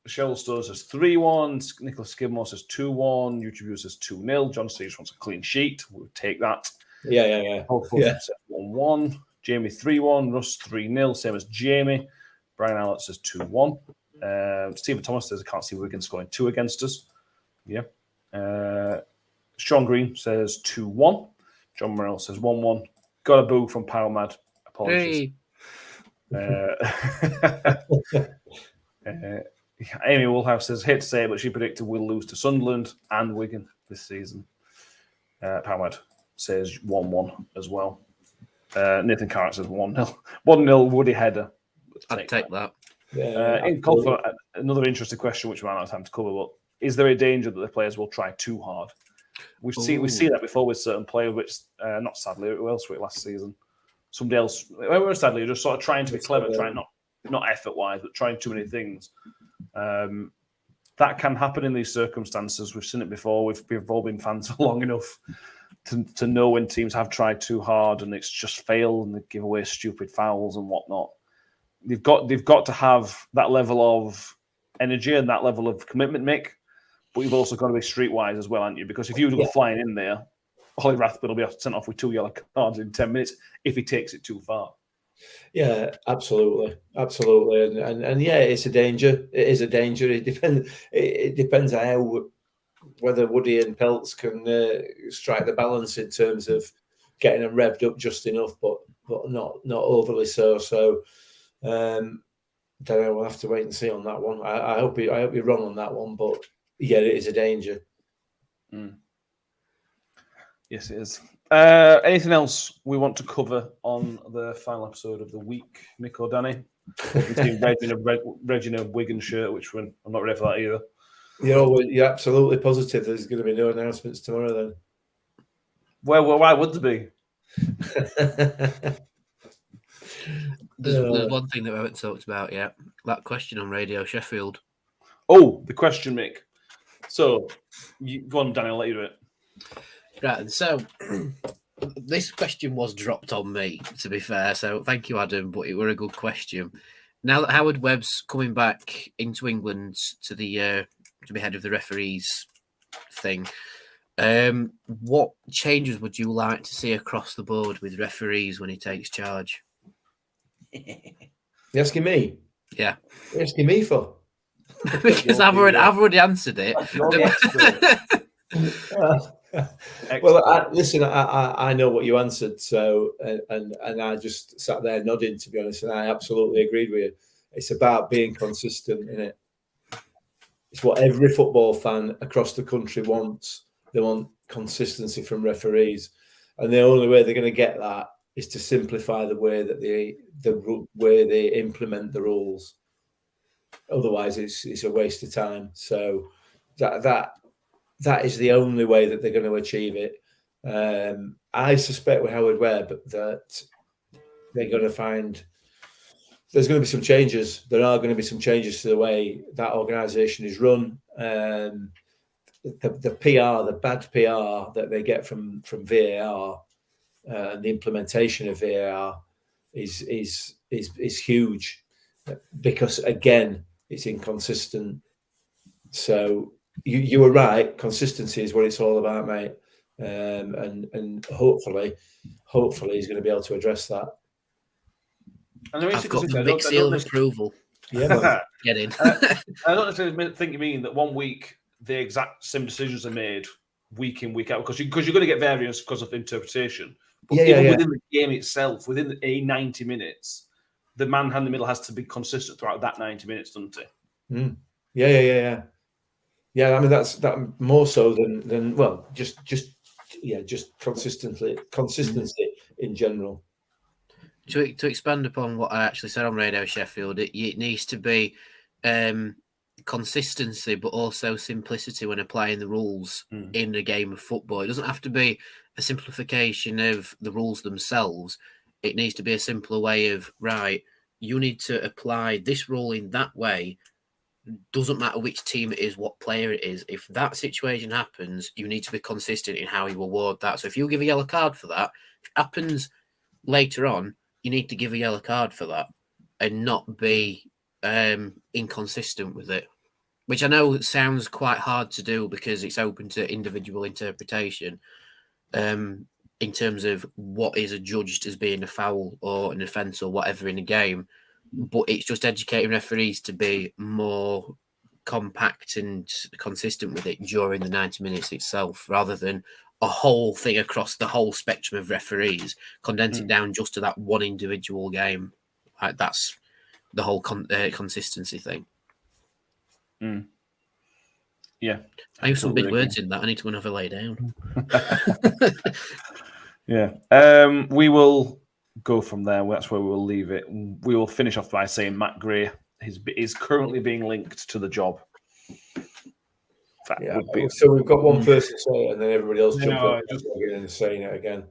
Michelle Stowe says 3-1. Nicholas Skidmore says 2-1. YouTube viewer says 2-0. John Steve wants a clean sheet. We'll take that. Yeah. Says 1-1. Jamie 3-1. Russ 3-0. Same as Jamie. Brian Alex says 2-1. Stephen Thomas says I can't see Wigan scoring 2 against us. Yeah. Sean Green says 2-1. John Morrell says 1-1. Got a boo from Power Mad. Apologies. Hey. Amy Woolhouse says, hate to say it, but she predicted we'll lose to Sunderland and Wigan this season. Power Mad says 1-1 as well. Nathan Carrott says 1-0. 1-0 Woody header. I'd take that. In Colford, another interesting question, which we might not have time to cover, but is there a danger that the players will try too hard? We see that before with certain players, which not sadly, who else were it last season? Somebody else, sadly, just sort of trying to be clever, trying not effort-wise, but trying too many things. That can happen in these circumstances. We've seen it before. We've all been fans for long enough to know when teams have tried too hard and it's just failed and they give away stupid fouls and whatnot. They've got to have that level of energy and that level of commitment, Mick. But you've also got to be streetwise as well, haven't you? Because if you go flying in there, Holly Rathbone will be sent off with 2 yellow cards in 10 minutes if he takes it too far. Yeah, absolutely. And yeah, it's a danger. It is a danger. It depends how whether Woody and Peltz can strike the balance in terms of getting them revved up just enough, but not overly so. So don't know. We'll have to wait and see on that one. I hope you're wrong on that one, but yeah, it is a danger. Yes, it is. Anything else we want to cover on the final episode of the week, Mick or Danny? Reg in a Wigan shirt, which I'm not ready for that either. You're absolutely positive there's going to be no announcements tomorrow then? Well, why would there be? There's one thing that we haven't talked about yet. That question on Radio Sheffield. Oh, the question, Mick. So, go on, Danny, I'll let you do it. Right, so this question was dropped on me, to be fair. So thank you, Adam, but it were a good question. Now that Howard Webb's coming back into England to be head of the referees thing, what changes would you like to see across the board with referees when he takes charge? You asking me? Yeah. What are you asking me for? Because I've already answered it. Well, listen, I know what you answered, so and I just sat there nodding, to be honest, and I absolutely agreed with you. It's about being consistent, isn't it? It's what every football fan across the country wants. They want consistency from referees, and the only way they're going to get that is to simplify the way that they implement the rules. Otherwise, it's a waste of time. So that is the only way that they're going to achieve it. I suspect with Howard Webb that they're going to find there's going to be some changes. There are going to be some changes to the way that organisation is run. The PR, the bad PR that they get from VAR and the implementation of VAR is huge because again it's inconsistent. So you were right. Consistency is what it's all about, mate. And hopefully he's going to be able to address that. And I've got the big seal of approval. Yeah, get in. I don't necessarily think you mean that 1 week the exact same decisions are made week in, week out, because you're going to get variance because of interpretation. But Yeah. within the game itself, within a 90 minutes, the man in the middle has to be consistent throughout that 90 minutes, doesn't it? Yeah. I mean, that's that more so than well, just consistency in general. To expand upon what I actually said on Radio Sheffield, it needs to be consistency, but also simplicity when applying the rules in a game of football. It doesn't have to be a simplification of the rules themselves. It needs to be a simpler way of, right, you need to apply this rule in that way. Doesn't matter which team it is, what player it is. If that situation happens, you need to be consistent in how you award that. So if you give a yellow card for that, if it happens later on, you need to give a yellow card for that and not be inconsistent with it, which I know sounds quite hard to do because it's open to individual interpretation in terms of what is adjudged as being a foul or an offence or whatever in a game. But it's just educating referees to be more compact and consistent with it during the 90 minutes itself, rather than a whole thing across the whole spectrum of referees, condense it down just to that one individual game. Like, that's the whole consistency thing. Yeah. I use some big words in that. I need to go and have a lay down. Yeah. We will go from there. That's where we will leave it. We will finish off by saying Matt Gray is currently being linked to the job. So we've got one person saying it, and then everybody else jumps up and saying it again.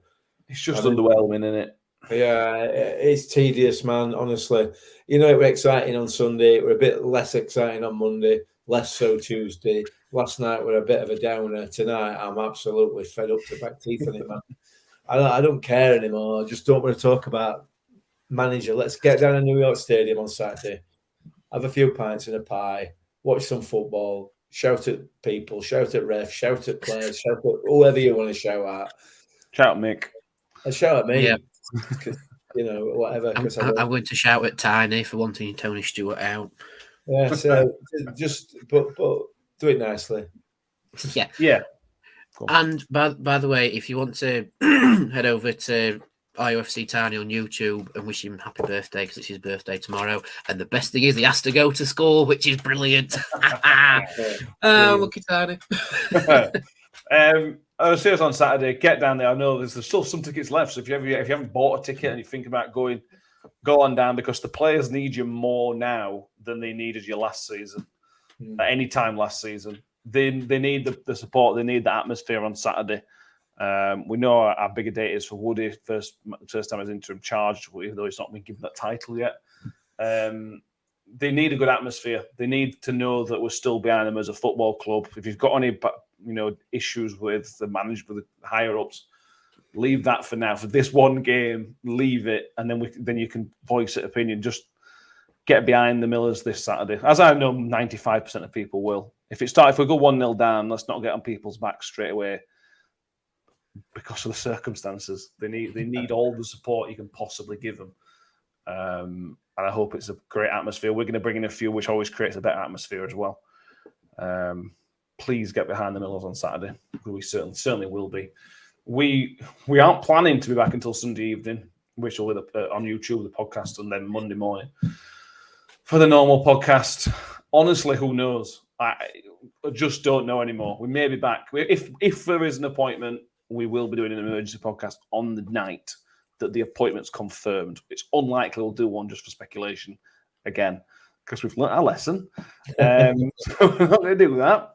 It's just underwhelming, isn't it? Yeah, it's tedious, man. Honestly, it were exciting on Sunday. It were a bit less exciting on Monday, less so Tuesday. Last night were a bit of a downer. Tonight, I'm absolutely fed up to back teeth on it, man. I don't care anymore. I just don't want to talk about manager. Let's get down to New York Stadium on Saturday, have a few pints and a pie, watch some football, shout at people, shout at refs, shout at players, shout at whoever you want to shout at. Shout at Mick. Shout at me. Yeah. Whatever. I'm going to shout at Tiny for wanting Tony Stewart out. Yeah, so just but do it nicely. Yeah. Cool. And by the way, if you want to head over to IOFC Tiny on YouTube and wish him happy birthday, because it's his birthday tomorrow. And the best thing is he has to go to school, which is brilliant. Lucky Tiny. I'll see us on Saturday. Get down there. I know there's still some tickets left. So if you haven't bought a ticket and you think about going, go on down, because the players need you more now than they needed you last season. At any time last season, they need the support. They need the atmosphere on Saturday. We know how big a day it is for Woody. First time as interim charge, even though he's not been given that title yet. They need a good atmosphere. They need to know that we're still behind them as a football club. If you've got any, issues with the management, with the higher ups, leave that for now. For this one game, leave it, and then you can voice an opinion. Just get behind the Millers this Saturday, as I know 95% of people will. If we go 1-0 down, let's not get on people's backs straight away because of the circumstances. They need all the support you can possibly give them. And I hope it's a great atmosphere. We're going to bring in a few, which always creates a better atmosphere as well. Please get behind the Millers on Saturday. We certainly will be. We aren't planning to be back until Sunday evening, which will be on YouTube, the podcast, and then Monday morning for the normal podcast. Honestly, who knows? I just don't know anymore. We may be back. If there is an appointment, we will be doing an emergency podcast on the night that the appointment's confirmed. It's unlikely we'll do one just for speculation again, because we've learnt our lesson. So we're not going to do that.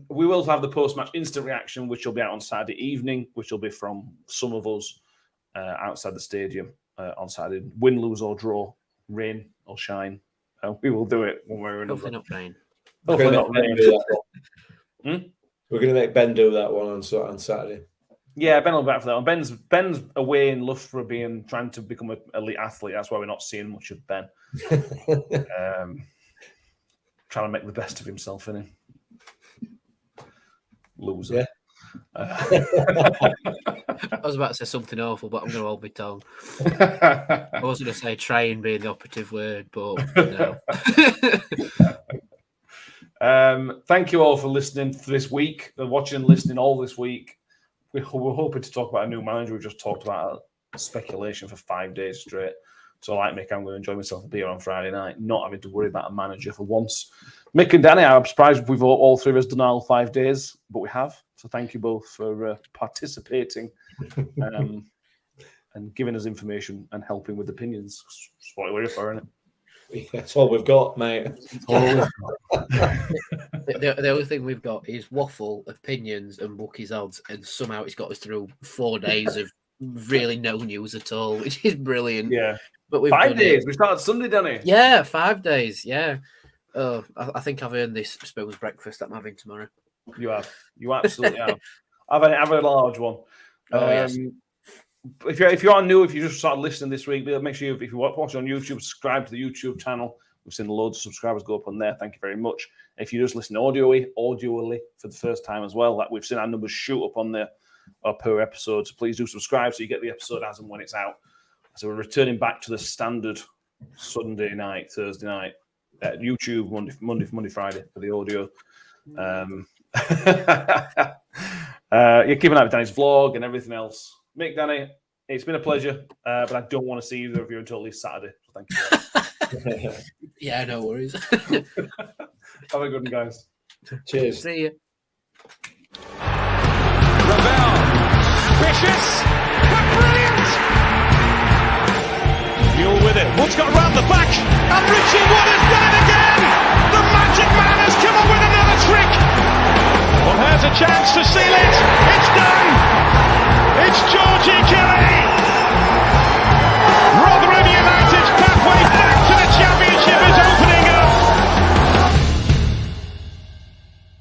We will have the post-match instant reaction, which will be out on Saturday evening, which will be from some of us outside the stadium on Saturday. Win, lose or draw, rain or shine. We will do it one way or another. Hopefully not rain. Hopefully not rain. We're going to make Ben do that one on Saturday. Yeah, Ben will be back for that one. Ben's away in Loughborough trying to become an elite athlete. That's why we're not seeing much of Ben. Trying to make the best of himself, isn't he? Loser. Yeah. I was about to say something awful, but I'm going to hold my tongue. I was going to say trying being the operative word, but no. Thank you all for listening for this week, watching and listening all this week. We're hoping to talk about a new manager. We just talked about speculation for 5 days straight. So like Mick, I'm going to enjoy myself a beer on Friday night, not having to worry about a manager for once. Mick and Danny, I'm surprised we've all three of us done all 5 days, but we have. So thank you both for participating and giving us information and helping with opinions. That's what we're here for, isn't it? That's all we've got, mate. The only thing we've got is waffle, opinions, and bookies odds, and somehow it's got us through 4 days of really no news at all, which is brilliant. Yeah. But we've 5 days. We started Sunday, Danny. Yeah, 5 days. Yeah. Oh, I think I've earned this spoon's breakfast that I'm having tomorrow. You have. You absolutely have. I've had a large one. Yes. If you are new, if you just started listening this week, make sure if you watch on YouTube, subscribe to the YouTube channel. We've seen loads of subscribers go up on there. Thank you very much. If you just listen audially for the first time as well, we've seen our numbers shoot up on there per episode. So please do subscribe so you get the episode as and when it's out. So we're returning back to the standard Sunday night, Thursday night, YouTube, Monday, Friday for the audio. You're keeping up with Danny's vlog and everything else. Mick, Danny, it's been a pleasure, but I don't want to see either of you until at least Saturday. So thank you. Yeah, no worries. Have a good one, guys. Cheers. See you. Ravel, ambitious, but brilliant. Mule with it. Wood's got round the back, and Richie Wood has done it again. The magic man has come up with another trick. Well, here's a chance to seal it. It's done.